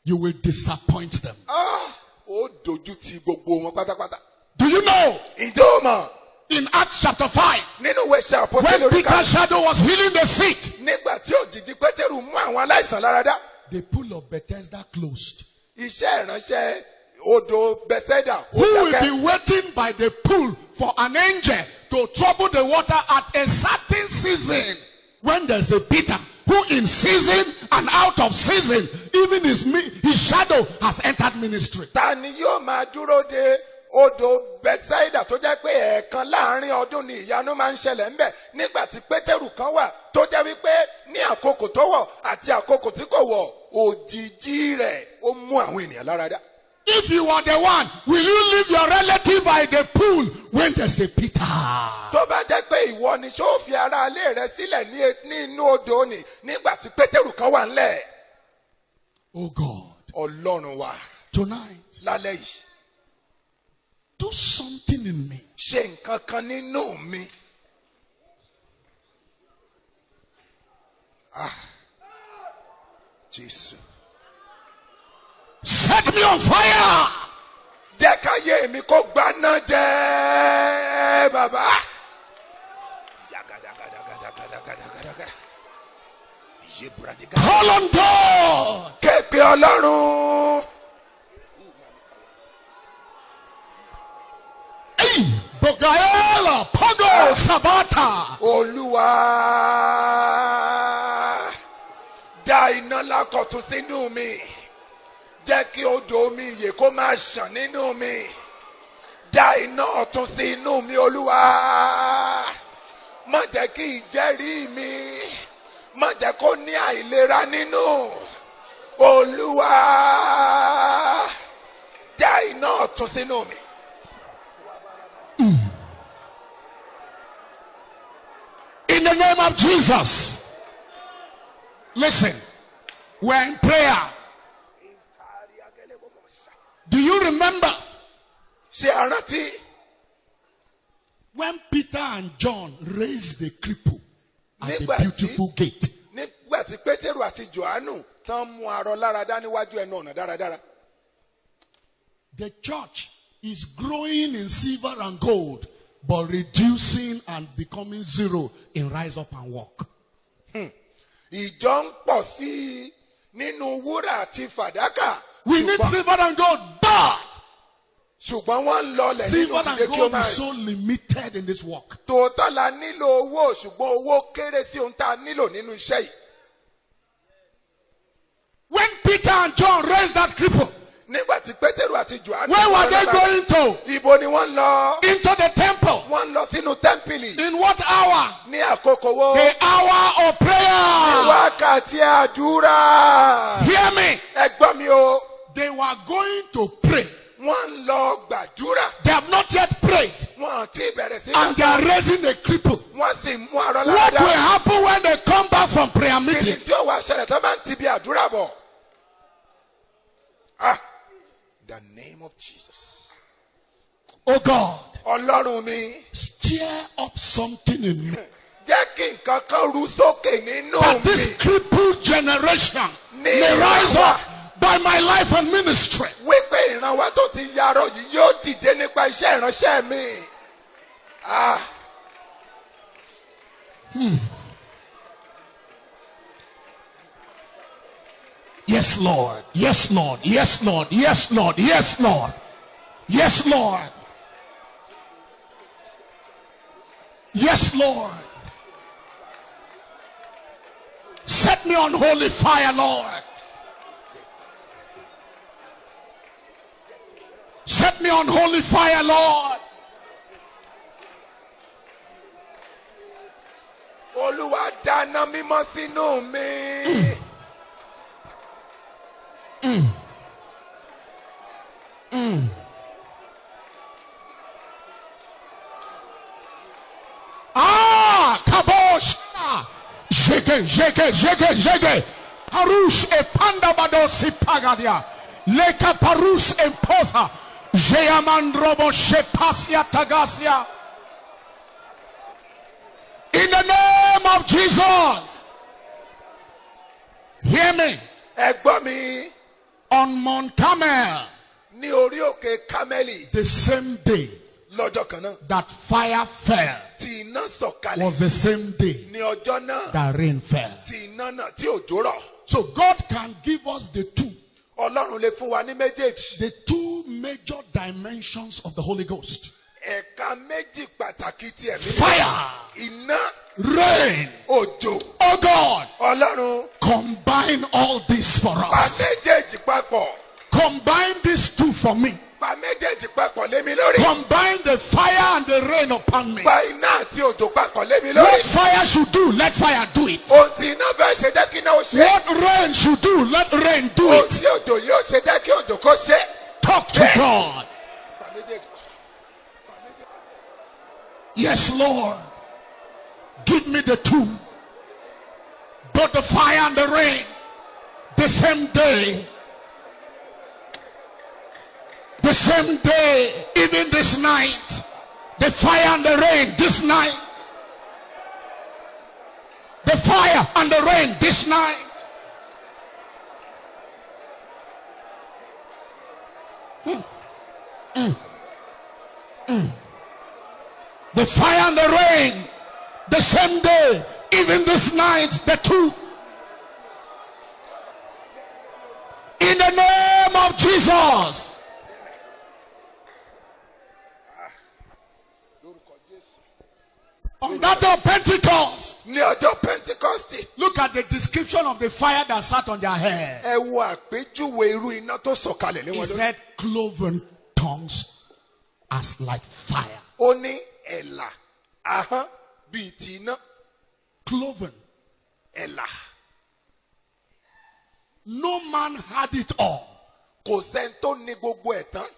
you will disappoint them. ó dojú ti gbogbo wọn pátápátá. Do you know Ǹjẹ́ o mọ̀? in Acts chapter 5, Nínú ìwé iṣẹ́ àpọ́sítélì when orí Peter's karùn-ún, shadow was healing the sick, nígbà tí òjìji Pétérù mú àwọn aláìsàn láradá, the pool of Bethesda closed. iṣẹ́ ìránṣẹ́ odò Bethesda ó Who will dákẹ́. be waiting by the pool for an angel to trouble the water at a certain season? When there's a Peter who in season and out of season, even his shadow has entered ministry. Ta ni yóò máa dúró de odò Bethsaida tó jẹ́ pé ẹ̀ẹ̀kan láàrin ọdún ni ìyanu máa ń ṣẹlẹ̀ ńbẹ̀ nígbà tí Pétérù kan wà tó jẹ́ wípé ní àkókò tó wọ̀ àti àkókò tí kò wọ̀ òjìji rẹ̀ ó mú àwọn ènìyàn láradá. If you are the one, will you leave your relative by the pool when there's a Peter? Tó bá jẹ́ pé ìwọ ni ṣó fi ara ilé rẹ sílẹ̀ ní inú odò ni nígbà tí Pétérù kan wà ńlẹ̀. Oh God, Ọlọ́run wa tonight, lálẹ́ yìí do something in me. ṣe nǹkan kan nínú mi. Jésù. Set me on fire. Jẹ́ káyé mi kó gbaná jẹ́ bàbá. Call on God. Képe Ọlọ́run. Bogaela Pogo Sabata. Olúwa dá iná lákọ̀tún sínú mi. Jẹ́ kí odò omi ìyè kó máa ṣàn nínú mi. Dá iná ọ̀tun sí inú mi Olúwa. Má jẹ́ kí ìjẹ́rìí mi. Má jẹ́ kó ní àìlera nínú. Olúwa dá iná ọ̀tun sínú mi. In the name of Jesus. Listen, we're in prayer. Do you remember Ṣé a rántí when Peter and John raised the cripple at the Nígbà tí- beautiful gate? nígbà tí Pétérù àti Jòhánù tán mú arọ láradá níwájú ẹnu ọ̀nà dáradára? The church is growing in silver and gold, but reducing and becoming zero in rise up and walk. Ìjọ ń pọ̀ sí i nínú wúrà àti fàdákà. We need silver and gold, but Ṣùgbọ́n wọ́n ń lọlẹ̀ nínú silver ìdílé and kí ó gold máa is so limited in this work. tòótọ́ la nílò owó ṣùgbọ́n owó kéré sí ohun tá a nílò nínú iṣẹ́ yìí. When Peter and John raised that cripple, Nígbà tí Pétérù àti Jòhánù where were they going to? Ibo ni wọ́n ń lọ? Into the temple. Wọ́n ń lọ sínú tẹ́ḿpìlì. In what hour? Ní àkókò wo? The hour of prayer. Wákàtí àdúrà. Hear me. Ẹ gbọ́ mi o. They were going to pray. Wọ́n ń lọ gbàdúrà. They have not yet prayed. Wọ́n ti bẹ̀rẹ̀ sí And they are raising a cripple. wọ́n sì mú arọ What will láradá. happen when they come back from prayer Kí ni meeting? tí ó wá ṣẹlẹ̀ tó bá ń ti bí àdúrà bọ̀? In the name of Jesus. Oh God, Ọlọ́run mi, stir up something in me. jẹ́ kí nǹkan kan ru sókè nínú That mi. this crippled generation may rise up by my life and ministry. Wípé ìran wa tó ti yarọ yìí yóò dìde nípa iṣẹ́ ìránṣẹ́ mi. Yes, Lord. Yes, Lord. Yes, Lord. Yes, Lord. Yes, Lord. Yes, Lord. Yes, Lord. Set me on holy fire, Lord. Set me on holy fire, Lord. Olúwa dáná mímọ́ sínú mi. Kabosh. Jege. Parush e panda badosi pagadia. Leka parus e posa. Jeaman robo shepasia tagasia. In the name of Jesus. Hear me. Ẹ gbọ́ mi. On Mount Carmel, Ní orí òkè Kámẹ́lì the same day lọ́jọ́ kan náà that fire fell tí iná sọ̀kalẹ̀ was the same day ní ọjọ́ náà that rain fell. tí iná náà tí òjò rọ̀. So God can give us the two Ọlọ́run lè fún wa ní méjèèjì. the two major dimensions of the Holy Ghost. Ẹ̀ka méjì pàtàkì tí ẹ̀mí mímọ́. Fire, Iná, rain. òjò. Oh God, Ọlọ́run combine all this for pa us. méjèèjì papọ̀. Combine these two for me. Pa méjèèjì papọ̀ lé mi lórí. Combine the fire and the rain upon me. Pa iná àti òjò papọ̀ lé mi What lórí. fire should do, let fire do it. Ohun tí iná fẹ́ ṣe jẹ́ kí iná ó ṣe. What rain should do, let rain do Ohun it. tí òjò yóò ṣe jẹ́ kí òjò kó ṣe. Talk to God. Pa méjèèjì. Yes, Lord. Give me the two. Both the fire and the rain. The same day. The same day. Even this night. The fire and the rain this night. The fire and the rain this night. the fire and the rain, the same day, even this night, the two. In the name of Jesus. On that day of Pentecost, Ní ọjọ́ Pentecost, look at the description of the fire that sat on their head. ẹ wo àpèjúwe irú iná tó sọ̀kalẹ̀ lé He wọn lórí. said, cloven tongues as like fire. Ó ní ẹ̀là ahọ́n bíi ti iná. Cloven. Ẹ̀là. No man had it all. Kò sẹ́ni tó ní gbogbo ẹ̀ tán.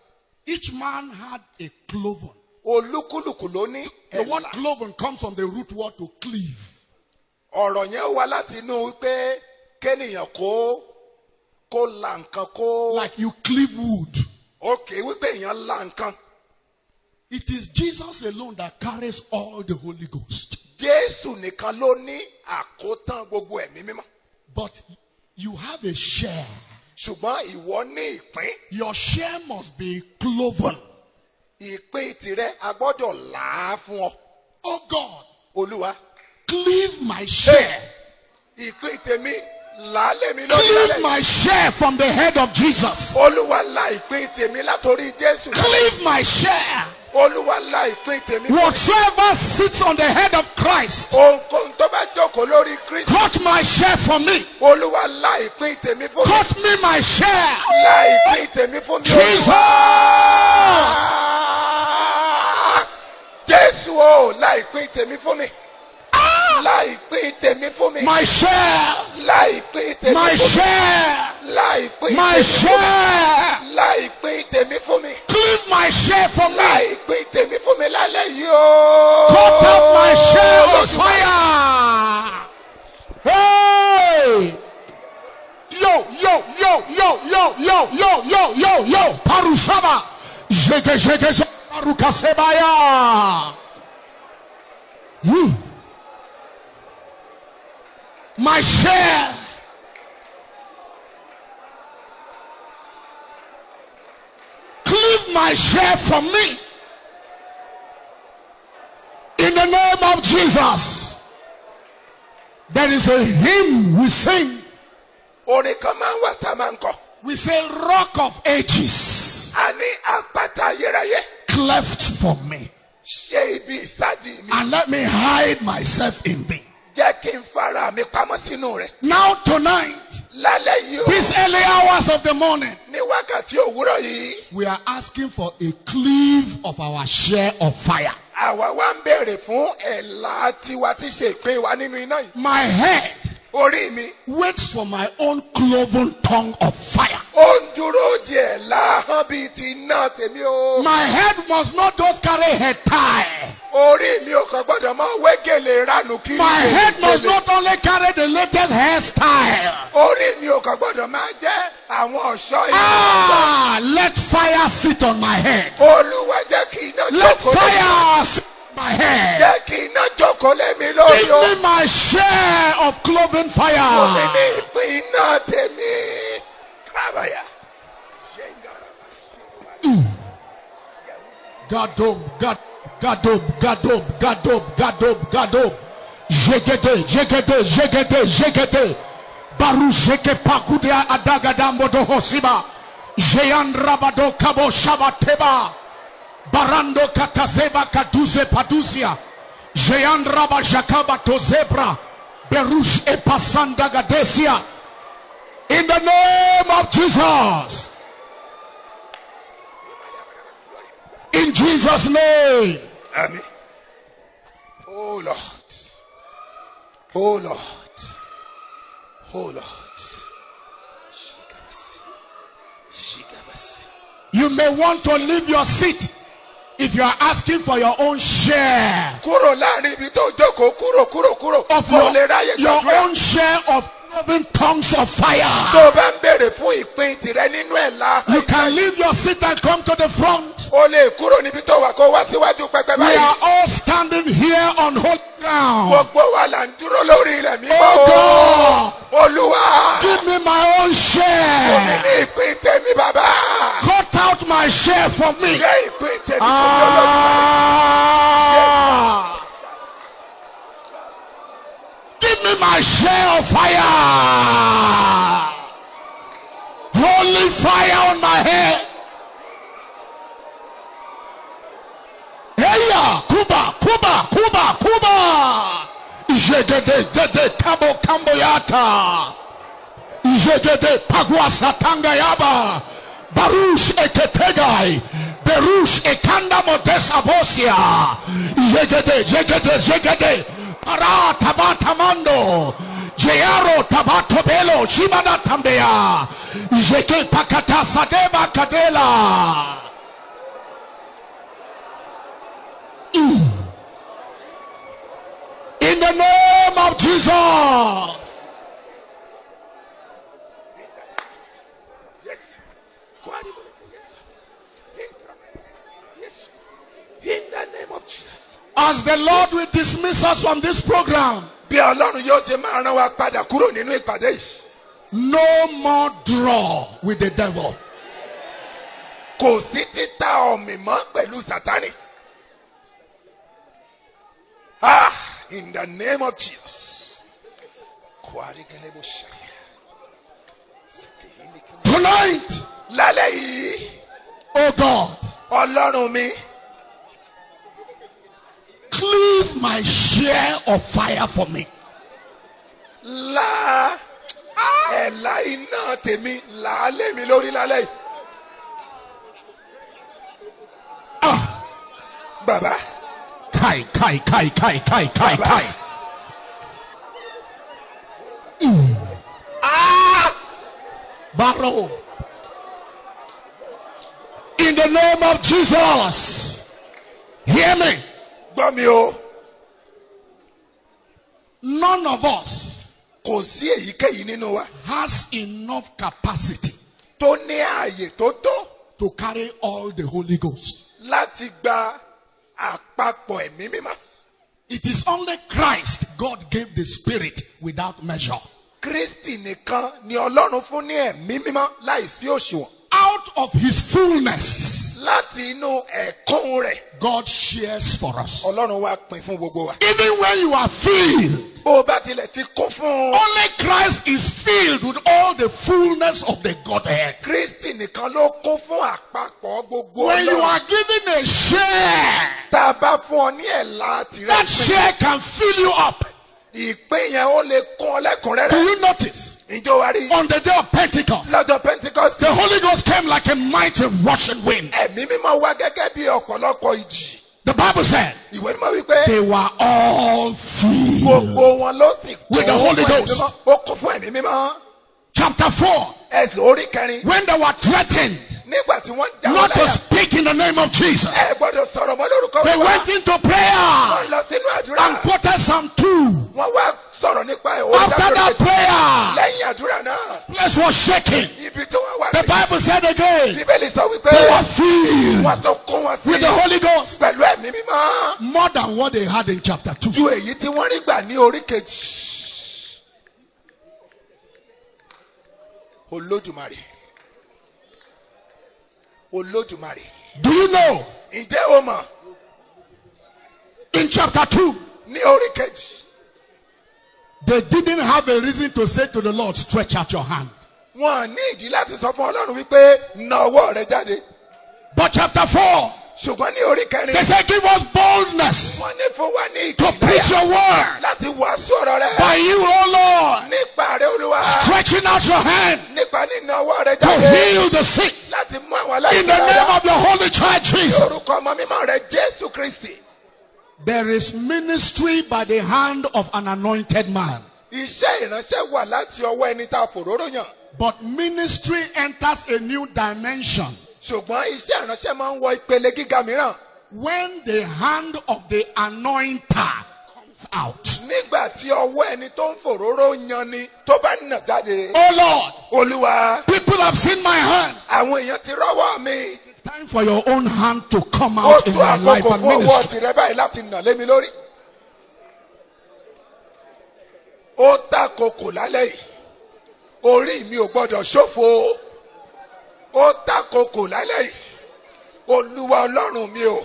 Each man had a cloven. Olúkúlùkù ló ní The word ẹ̀là. cloven comes from the root word to cleave. Ọ̀rọ̀ yẹn wá láti inú pé kéèyàn kó la nǹkan kó. Like you cleave wood. Òkè wípé èèyàn la nǹkan. It is Jesus alone that carries all the Holy Ghost. Jésù nìkan ló ní àkótán gbogbo ẹ̀mí mímọ́. But you have a share. Ṣùgbọ́n ìwọ ní ìpín. Your share must be cloven. Ìpín tirẹ̀ a gbọ́dọ̀ là á fún ọ. Oh God, Olúwa. cleave my share. Ìpín tèmi là á lé mi lórí Cleave lálẹ́. my share from the head of Jesus. Olúwa la ìpín tèmi látòrí Jésù. Cleave my share. Olúwa la ìpín tèmi. Whatsoever sits on the head of Christ, Ohunkóhun tó bá jókòó lórí Kristi. cut my share for me. Olúwa la ìpín tèmi fún mi. Cut me my share. La ìpín tèmi fún mi. Jesus. Jésù o, la ìpín tèmi fún mi. La ìpín tèmi fún mi. My share. La ìpín tèmi My fún mi. share. La ìpín My tèmi fún mi. share. La ìpín tèmi fún mi. Cleave my share for La me. ìpín tèmi fún mi lálẹ́ yìí o. Cut out my share of Olódùmarè. fire. Hey. Yo, yo, yo, yo, yo, yo, yo, yo, yo, yo. Parusaba. Jege, jege, jege. Parukasebaya. My share. Cleave my share from me. In the name of Jesus. There is a hymn we sing. Orin kan máa ń wà tá a máa ń kọ. We say, Rock of Ages, A ní àpáta ayérayé. cleft for me, Ṣé ibi ìsádi mi. and let me hide myself in thee. Jẹ́ kí n fara mi pamọ́ sínú rẹ̀. Now tonight, Lálẹ́ yìí o. these early hours of the morning, Ní wákàtí òwúrọ̀ yìí. we are asking for a cleave of our share of fire. Àwa wá ń béèrè fún ẹ̀là tiwa tí ṣe ìpín wa nínú iná yìí. My head Orí mi. waits for my own cloven tongue of fire. Ó ń dúró di ẹ̀là ahọ́n bíi ti iná tèmi o. My head must not just carry head tie. Orí mi ò kàn gbọ́dọ̀ máa wé gèlè ranù kiri. My head must not only carry the latest hairstyle. Orí mi ò kàn gbọ́dọ̀ máa jẹ́ àwọn ọ̀ṣọ́ ìlú. Let fire sit on my head. Olúwa jẹ́ kí iná Let jókòó lé mi. fire sit on my head. Jẹ́ kí iná jókòó lé mi lórí Give o. me my share of cloven Fún mi fire. ní ìpín iná tèmi. Kábàyà. Gadob, gadob, gadob, gadob, gadob, gadob. Jegede, jegede, jegede, jegede. Baru jeke pakude adagada modo hosiba. Jean rabado kabo shabateba. Barando katazeba kaduze padusia. Jean raba jakaba tozebra. Berush epasanda gadesia. In the name of Jesus. In Jesus' name. Amen. Oh Lord. Oh Lord. Oh Lord. Shikabasi. Shikabasi. You may want to leave your seat if you are asking for your own share Kúrò láàrin ibi tó jókòó kúrò. of Mo lè ráyè your gbàdúrà. own share of cloven tongues of fire. Tó o bá ń béèrè fún ìpín tirẹ̀ nínú ẹ̀là. You can leave your seat and come to the front. O lè kúrò níbi tó wà kó wá síwájú pẹpẹ We báyìí. are all standing here on holy ground. Gbogbo wa là ń dúró lórí ilẹ̀ mímọ́. Oh God, Olúwa. give me my own Fún mi share. ní ìpín tèmi bàbá. Cut out my share for me. Jẹ́ ìpín tèmi fún mi Olódùmarè. me my share of fire. Holy fire on my head. Heya, Kuba. Ijegede kabo kamboyata. Ijegede pagwa satanga yaba. Barush eketegai. Berush ekanda modesa bosia. Ijegede. Para tabatamando. Jearo tabatobelo. Shimada tambea. Ijeke pakata sadeba kadela. In the name of Jesus. Yes. Yes. In the name of Jesus. As the Lord will dismiss us from this program, Bí Ọlọ́run yóò ṣe máa rán wa padà kúrò nínú ìpàdé yìí. no more draw with the devil. Kò sí títà ọ̀mì mọ́ pẹ̀lú Sátánì. In the name of Jesus. Tonight, Lálẹ́ yìí, oh God, Ọlọ́run mi, cleave my share of fire for me. ẹ̀la iná tèmi làálẹ̀ mi lórí lálẹ́ yìí. Bàbá. Kai. Barrow. In the name of Jesus. Hear me. Gbọ́ mi o. None of us Kò sí èyíkéyìí nínú wa has enough capacity tó ní ààyè tó tó to carry all the Holy Ghost. láti gba àpapọ̀ ẹ̀mí mímọ́. It is only Christ God gave the Spirit without measure. Kristi nìkan ni Ọlọ́run fún ní ẹ̀mí mímọ́ láìsí òṣùwọ̀n. Out of his fullness, Láti inú ẹ̀kún rẹ̀, God shares for us. Ọlọ́run wá pín fún gbogbo wa. Even when you are filled, Bó o bá tilẹ̀ ti kún fún only Christ is filled with all the fullness of the Godhead. Kristi nìkan ló kún fún àpapọ̀ gbogbo When you are Ọlọ́run. given a share, Tá a bá fún ọ ní ẹ̀la tirẹ̀ that ìpín, share can fill you up. ìpín yẹn ó lè kún ọ Do lẹ́kùnrẹ́rẹ́. you notice? Ìjọ wa rí On the day of Pentecost, lọ́jọ́ Pentecost. the Holy Ghost came like a mighty rushing wind. Ẹ̀mí mímọ́ wá gẹ́gẹ́ bí ọ̀pọ̀lọpọ̀ ìjì. The Bible said Ìwé mímọ́ wípé they were all filled. gbogbo wọn ló sì With the kún Holy fún ẹ̀mí Ghost. mímọ́. Ó kún fún ẹ̀mí mímọ́. Chapter 4, Ẹsẹ̀ orí kẹrin. when they were threatened Nígbà tí wọ́n já wọn not to láyà. speak in the name of Jesus, Ẹ gbọ́dọ̀ sọ̀rọ̀ mọ́ lórúkọ they Olúwa. went into prayer Wọ́n lọ sínú àdúrà. and quoted Psalm 2. Wọ́n wá sọ̀rọ̀ nípa ẹ̀. After that prayer, Lẹ́yìn àdúrà náà, place was shaking. ibi tí wọ́n wà The Bible said again, Bíbélì sọ wípé they were filled wọ́n tó kún wọn sí with the Holy Ghost pẹ̀lú ẹ̀mí mímọ́. more than what they had in chapter 2. Ju èyí tí wọ́n rí gbà ní orí kejì. Olódùmarè. Olódùmarè. Do you know Ǹjẹ́ o mọ̀ in chapter 2, ní orí kejì? they didn't have a reason to say to the Lord, stretch out your hand. Wọ́n ní ìdí láti sọ fún Ọlọ́run wípé na ọwọ́ rẹ jáde. But chapter 4, Ṣùgbọ́n ní orí kẹrin, they said, give us boldness wọ́n ní fún wa ní to preach ìkìlẹ̀ your word láti wàásù ọ̀rọ̀ rẹ. by you, O Lord, Nípa rẹ Olúwa. stretching out your hand Nípa nína ọwọ́ rẹ to jáde. heal the sick Láti mú àwọn in aláìsàn the name dáadáa. of the Holy Child Jesus. Orúkọ ọmọ mímọ́ rẹ Jésù Kristi. There is ministry by the hand of an anointed man. Iṣẹ́ ìránṣẹ́ wà láti ọwọ́ ẹni tá a fòróró yàn. But ministry enters a new dimension Ṣùgbọ́n iṣẹ́ ìránṣẹ́ máa ń wọ ìpele gíga mìíràn. when the hand of the anointer comes out. Nígbà tí ọwọ́ ẹni tó ń fòróró yan ni tó bá nà jáde. Oh Lord, Olúwa, people have seen my hand. àwọn èèyàn ti rọ́wọ́ mi. It's time for your own hand to come Ó out in tó my life àkókò and fún ọwọ́ ministry. tìrẹ báyìí láti nà lé mi lórí. Ó tàkókò lálẹ́ yìí. Orí mi ò gbọ́dọ̀ ṣòfò. Ó tàkókò lálẹ́ yìí. Olúwa Ọlọ́run mi ò.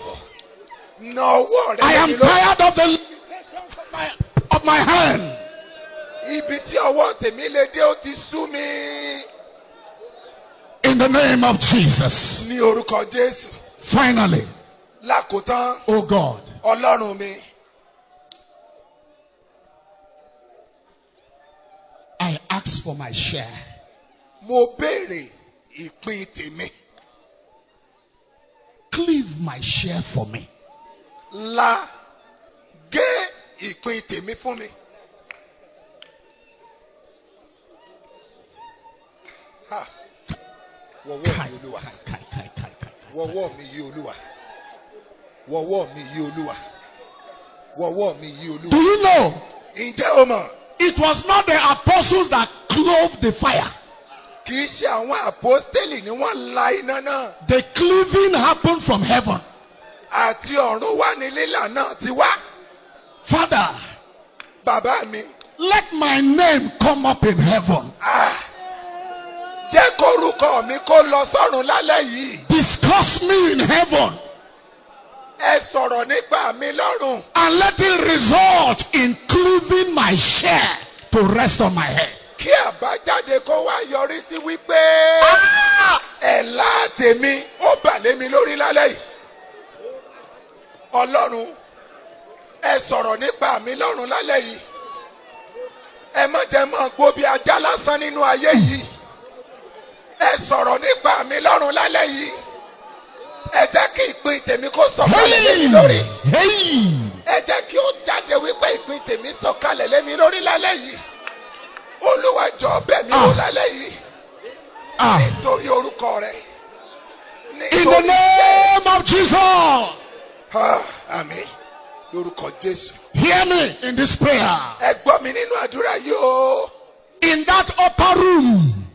Na ọwọ́ rẹ I lé am mi lórí. tired of the limitations of my hand. Ibi tí ọwọ́ tèmi lè dé ó ti sú mi. In the name of Jesus. Ní orúkọ Jésù. Finally, Lákòótán, oh God, Ọlọ́run mi, I ask for my share. mo béèrè ìpín tèmi. Cleave my share for me. La gé ìpín tèmi fún mi. Ha. Wọ̀wọ́ mi Olúwa. Wọ̀wọ́ mi yí Olúwa. Wọ̀wọ́ mi yí Olúwa. Wọ̀wọ́ mi yí Do Olúwa. you know? Ǹjẹ́ o mọ̀? It was not the apostles that clove the fire. Kì í ṣe àwọn àpọ́stélì ni wọ́n la iná náà. The cleaving happened from heaven. Àti ọ̀run wá ní lílà náà ti wá. Father, Bàbá mi, let my name come up in heaven. jẹ́ kórúkọ mi kó lọ sọ́run lálẹ́ yìí. Discuss me in heaven. Ẹ sọ̀rọ̀ nípa mi lọ́run. And let it result in cleaving my share to rest on my head. Kí àbájáde kó wá yọrí sí wípé ẹ̀là tèmi ó bà lé mi lórí lálẹ́ yìí. Ọlọ́run, ẹ sọ̀rọ̀ nípa mi lọ́run lálẹ́ yìí. Ẹ má jẹ́ máa gbó bí ajá lásán nínú ayé yìí. Ẹ sọ̀rọ̀ nípa mi lọ́run lálẹ́ yìí. Ẹ jẹ́ kí ìpín tèmi kó sọ̀kalẹ̀ lé mi lórí. Hey! Ẹ jẹ́ kí ó jáde wípé ìpín tèmi sọ̀kalẹ̀ lé mi lórí lálẹ́ yìí. Olúwa jọ̀ọ́ bẹ̀ mí wò lálẹ́ yìí. Nítorí orúkọ rẹ̀. In the name of Jesus. Àmín. Lórúkọ Jésù. Hear me in this prayer. Ẹ gbọ́ mi nínú àdúrà yìí o. In that upper room,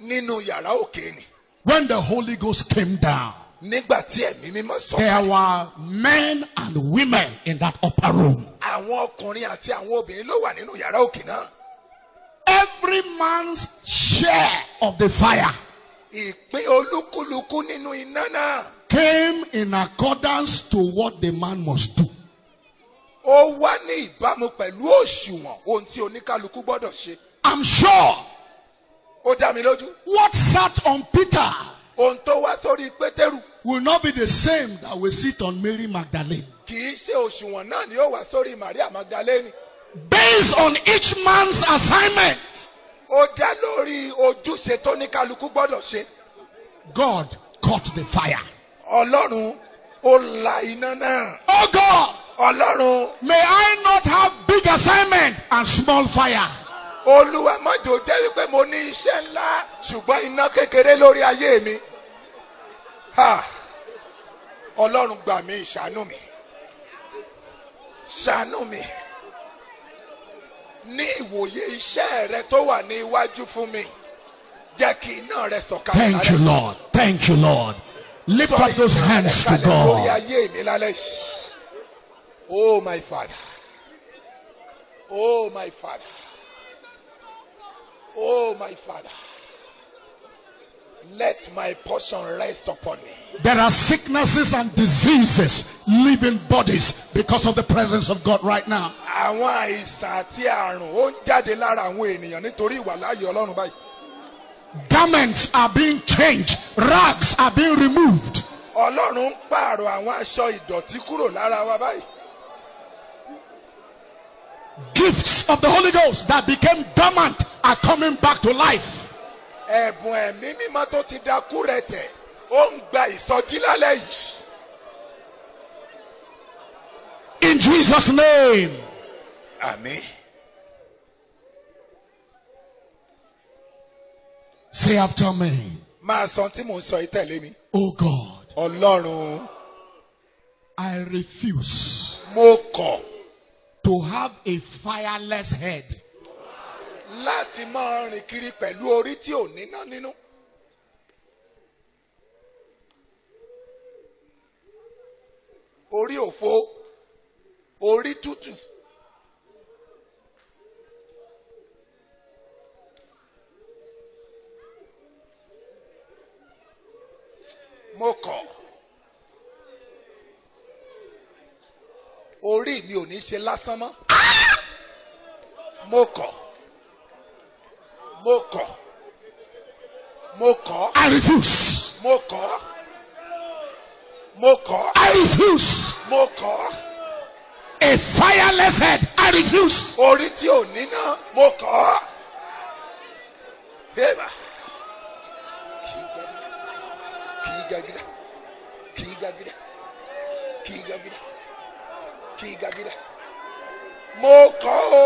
Nínú yàrá òkè ni. when the Holy Ghost came down, Nígbà tí ẹ̀mí mímọ́ there sọ̀kalẹ̀. were men and women in that upper room. Àwọn ọkùnrin àti àwọn obìnrin ló wà nínú yàrá òkè náà. Every man's share of the fire Ìpín olúkúlùkù nínú iná náà. came in accordance to what the man must do. Ó wá ní ìbámu pẹ̀lú òṣùwọ̀n ohun tí oníkálukú gbọ́dọ̀ ṣe. I'm sure Ó dá mi lójú. what sat on Peter Ohun tó wá sórí Pétérù will not be the same that will sit on Mary Magdalene. kì í ṣe òṣùwọ̀n náà ni ó wá sórí Maria Magdalene. Based on each man's assignment, Ó dá lórí ojúṣe tó oníkálukú gbọ́dọ̀ ṣe. God caught the fire. Ọlọ́run ó la iná náà. Oh God, Ọlọ́run, may I not have big assignment and small fire. Olúwa má jò jẹ́ wípé mo ní iṣẹ́ ńlá ṣùgbọ́n iná kékeré lórí ayé mi. Ọlọ́run gbà mí, ṣàánú mi. Ṣàánú mi. Ní ìwòye iṣẹ́ rẹ tó wà ní iwájú fún mi. Jẹ́ kí iná rẹ sọ̀kalẹ̀ Thank you, Lord. Thank you, Lord. Lift up those hands to lórí God. ayé mi lálẹ́ yìí. Oh my Father. Oh my Father. Oh my Father. Let my portion rest upon me. There are sicknesses and diseases leaving bodies because of the presence of God right now. Àwọn àìsàn àti àrùn ó ń jáde lára àwọn ènìyàn nítorí ìwàláàyè Ọlọ́run báyìí. Garments are being changed. Rags are being removed. Ọlọ́run ń pààrọ̀ àwọn aṣọ ìdọ̀tí kúrò lára wa báyìí. Gifts of the Holy Ghost that became dormant are coming back to life. Ẹ̀bùn ẹ̀mí mímọ́ tó ti dakú rẹ̀ tẹ̀ ó ń gba ìsọjí lálẹ́ yìí. In Jesus' name. Àmín. Say after me. Máa sọ tí mò ń sọ yìí tẹ̀lé mi. Oh God, Ọlọ́run, I refuse mo kọ̀ to have a fireless head. láti máa rìn kiri pẹ̀lú orí tí ò níná nínú. Orí òfo, orí tútù. Mo kọ̀. Orí mi ò ní ṣe lásán mọ́. Mo kọ̀. mo kọ̀, mo kọ̀, I refuse. mo kọ̀, mo kọ̀, I refuse. mo kọ̀. A fireless head, I refuse. Orí tí ò níná, mo kọ̀. Eba. Kigagida. Kigagida. Kigagida. Kigagida. Mo kọ̀ o.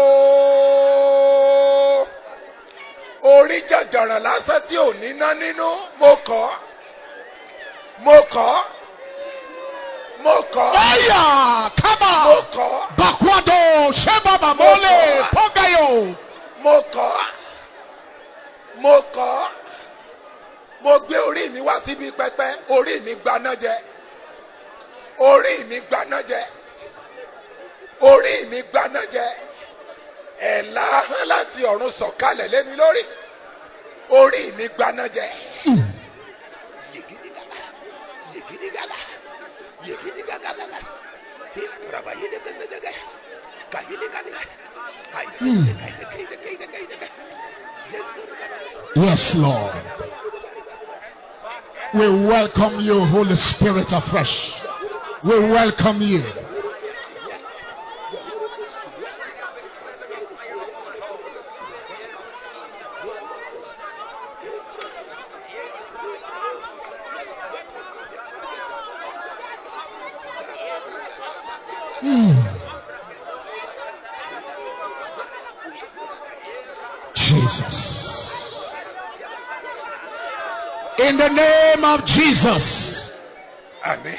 Orí jàjàrà lásán tí ò níná nínú, mo kọ̀. Mo kọ̀. Mo kọ̀. Aya, Mo kaba, kọ̀. bakwado, sheba bamole, pogayo. Mo kọ̀. Mo kọ̀. Mo gbé orí mi wá síbi pẹpẹ, orí mi gbaná jẹ. Orí mi gbaná jẹ. Orí mi gbaná jẹ. Ẹ̀la hán láti ọ̀run sọ̀kalẹ̀ lé mi lórí. Orí mi gbaná jẹ. Yègídígàgà. Yègídígàgà. Yègídígàgàgàgà. Ìkàràbà yìí dẹ́gẹ́sẹ̀dẹ́gẹ́. Kàyídígàdígà. Kàyídígàdígà. Yes, Lord. We welcome you, Holy Spirit afresh. We welcome you. Jesus. In the name of Jesus. Amen.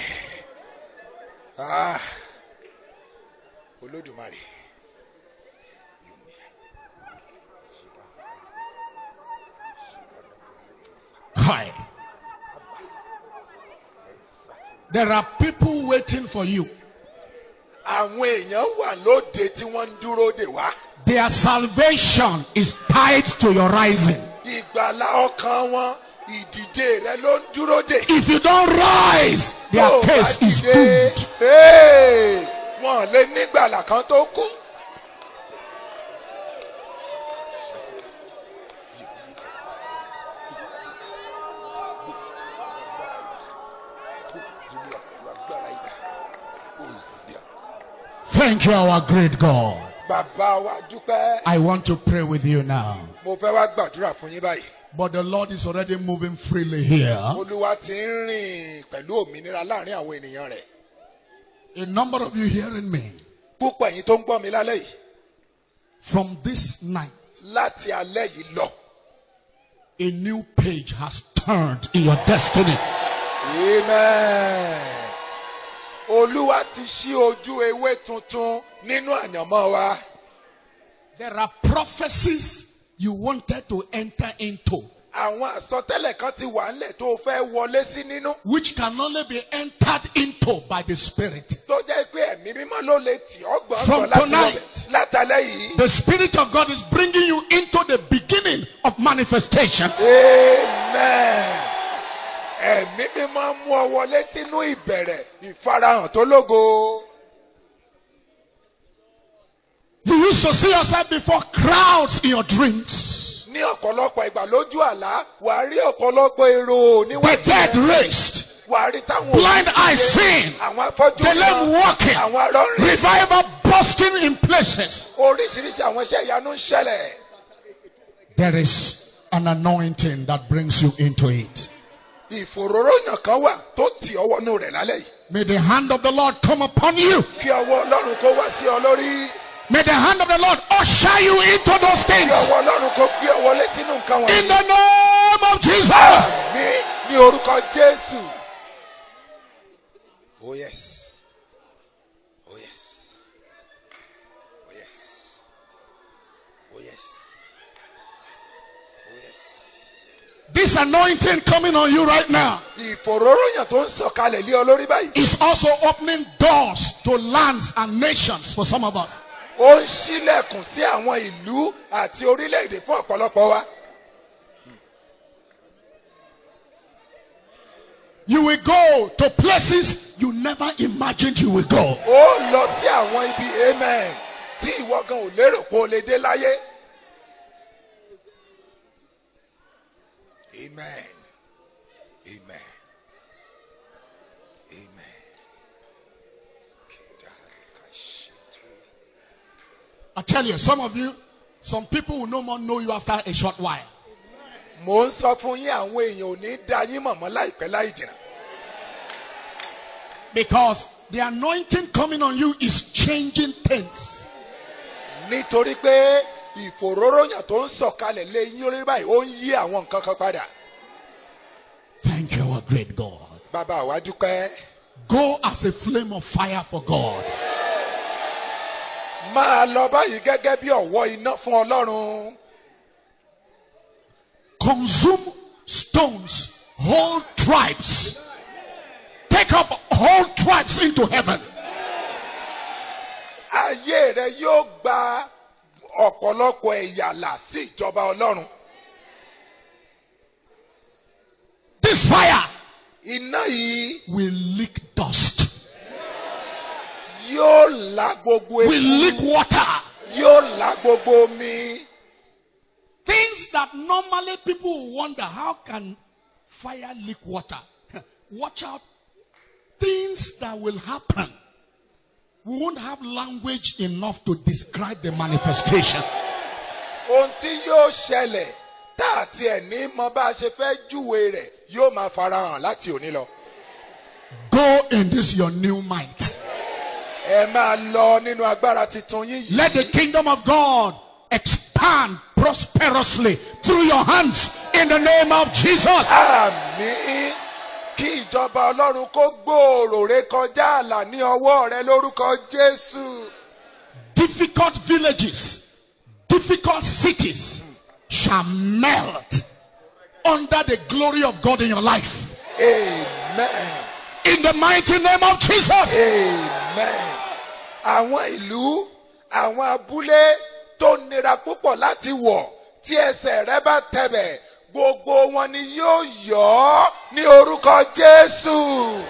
Olódùmarè. Hi. There are people waiting for you. Àwọn èèyàn wà lóde tí wọ́n ń dúró dè wá. Their salvation is tied to your rising. Ìgbàlá ọkàn wọn, ìdìde rẹ ló ń dúró dè. If you don't rise, their Tó o bá case is dìde, doomed. wọ́n lè nígbàlà kan tó kú. Thank you, our great God. Bàbá wa dúpẹ́. I want to pray with you now. Mo fẹ́ wá gbàdúrà fún yín báyìí. But the Lord is already moving freely here. Olúwa ti ń rìn pẹ̀lú òmìnira láàrin àwọn ènìyàn rẹ̀. A number of you hearing me. Púpọ̀ ẹ̀yin tó ń gbọ́ mi lálẹ́ yìí. From this night, Láti alẹ́ yìí lọ. a new page has turned in your destiny. Amen. Olúwa ti ṣí ojú ewé tuntun nínú àyànmọ́ wa. There are prophecies you wanted to enter into, Àwọn àsọtẹ́lẹ̀ kan ti wà ńlẹ̀ tó fẹ́ wọlé sí nínú. which can only be entered into by the Spirit. Tó jẹ́ pé ẹ̀mí mímọ́ ló lè tì ọ́ From gbọ̀ngàn láti tonight. wọlé. Látàlẹ́ yìí. The Spirit of God is bringing you into the beginning of manifestations. Amen. Ẹ̀mí mímọ́ mú ọ wọlé sínú ìbẹ̀rẹ̀ ìfarahàn tó lógo. You used to see yourself before crowds in your dreams. Ní ọ̀pọ̀lọpọ̀ ìgbà lójú àlá, wàá rí ọ̀pọ̀lọpọ̀ èrò The níwájú dead rẹ̀. raised, Wàá rí táwọn blind òbí eyes dìde, seeing, àwọn afọ́jú the lame ríran, walking, àwọn arọ́rìn. revival bursting in places. Oríṣiríṣi àwọn iṣẹ́ ìyanu ń ṣẹlẹ̀. There is an anointing that brings you into it. Ìfòróróyàn kan wà tó tì ọwọ́ inú rẹ̀ lálẹ́ yìí. May the hand of the Lord come upon you. Kí ọwọ́ Ọlọ́run kó wá sí ọ lórí. May the hand of the Lord usher you into those Kí things. ọwọ́ Ọlọ́run kó gbé ọ wọlé sínú nǹkan In wọ̀nyí. the name of Jesus. Ní orúkọ Jésù. Oh yes. Oh yes. Oh yes. Oh yes. Oh yes. This anointing coming on you right now Ìfòróróyàn tó ń sọ̀kalẹ̀ lé ọ lórí báyìí. is also opening doors to lands and nations for some of us. Ó ń ṣílẹ̀kùn sí àwọn ìlú àti orílẹ̀-èdè fún ọ̀pọ̀lọpọ̀ wa. You will go to places you never imagined you will go. Ó lọ sí àwọn ibi amen tí ìwọ gan ò lérò pé o lè dé láyé. tell you, some of you, some people will no more know you after a short while. Mo ń sọ fún yín àwọn èèyàn ò ní dá yín mọ̀mọ́ láìpẹ́ láì jìnnà. Because the anointing coming on you is changing things. Nítorí pé ìfòróróyàn tó ń sọ̀kalẹ̀ lé yín lórí báyìí ó ń yí àwọn nǹkan kan padà. Thank you, our great God. Bàbá àwa dúpẹ́. Go as a flame of fire for God. Máa lọ báyìí gẹ́gẹ́ bí ọ̀wọ́ iná fún Ọlọ́run. Consume stones, whole tribes. Take up whole tribes into heaven. Ayé rẹ yóò gba ọ̀pọ̀lọpọ̀ ẹ̀yà là sí ìjọba Ọlọ́run. This fire Iná yìí will lick dust, yóò la gbogbo will eku, lick water. yóò la gbogbo omi. Things that normally people will wonder, how can fire lick water? Watch out. Things that will happen. We won't have language enough to describe the manifestation. Ohun tí yóò ṣẹlẹ̀ tá àti ẹ̀ ní mọ bá a ṣe fẹ́ júwe rẹ̀ yóò máa farahàn láti òní lọ. Go in this your new might. Ẹ máa lọ nínú agbára titun yín yìí. Let the kingdom of God expand prosperously through your hands in the name of Jesus. Àmín. Kí ìjọba Ọlọ́run kó gbòòrò ré kọjá àlà ní ọwọ́ rẹ lórúkọ Jésù. Difficult villages, difficult cities shall melt under the glory of God in your life. Amen. In the mighty name of Jesus. Amen. Àwọn ìlú, àwọn abúlé tó nira púpọ̀ láti wọ̀ tí ẹsẹ̀ rẹ bá tẹ̀bẹ̀ gbogbo wọn ni yóò yọ̀ ní orúkọ Jésù.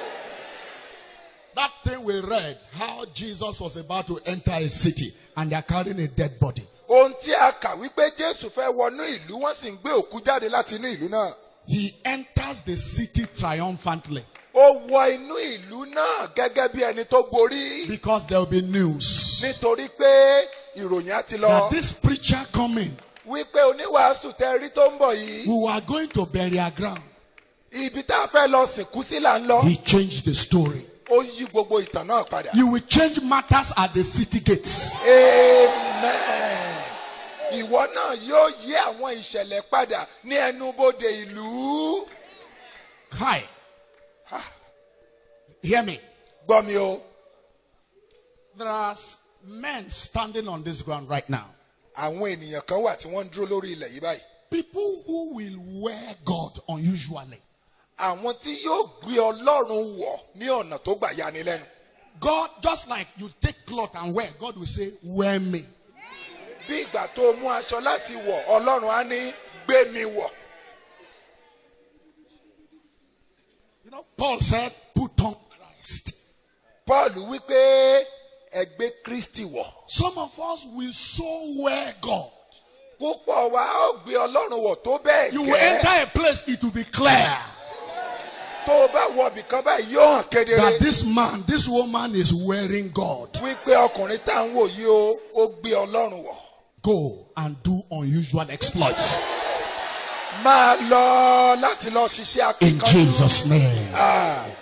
That thing we read, how Jesus was about to enter a city and they are carrying a dead body. Ohun tí a kà wípé Jésù fẹ́ wọnú ìlú wọ́n sì ń gbé òkú jáde láti inú ìlú náà. He enters the city triumphantly. Ó wọ inú ìlú náà gẹ́gẹ́ bí ẹni tó borí. Because there will be news Nítorí pé ìròyìn á ti lọ. that this preacher coming, Wípé oníwàásù tẹ rí tó ń bọ̀ yìí. we were going to bury our ground. Ibi tá a fẹ́ lọ sìnkú sí là ń lọ. He changed the story. Ó yí gbogbo ìtàn náà padà. You will change matters at the city gates. Amen. Ìwọ náà yóò yí àwọn ìṣẹ̀lẹ̀ padà ní ẹnubodè ìlú. Hi. Hear me. Gbọ́ mi o. There are men standing on this ground right now. Àwọn ènìyàn kan wà tí wọ́n ń dúró lórí ilẹ̀ yìí báyìí. People who will wear God unusually. Àwọn tí yóò gbé Ọlọ́run wọ̀ ní ọ̀nà tó gbà yani lẹ́nu. God, just like you take cloth and wear, God will say, wear me. Bí ìgbà tó mú aṣọ láti wọ̀, Ọlọ́run á ní gbé mi wọ̀. You know, Paul said, put on Christ. Paul wípé ẹ gbé Kristi wọ̀. Some of us will so wear God. Púpọ̀ wa ó gbé Ọlọ́run wọ̀ tó bẹ́ẹ̀ You will enter a place, it will be clear Tó o bá wọ ibìkan báyìí yóò hàn kedere. that this man, this woman is wearing God. Wípé ọkùnrin tá à ń wò yìí ó gbé Ọlọ́run wọ̀. Go and do unusual exploits. Máa lọ láti lọ ṣiṣẹ́ In akíkanjú. Jesus' name. Àmín.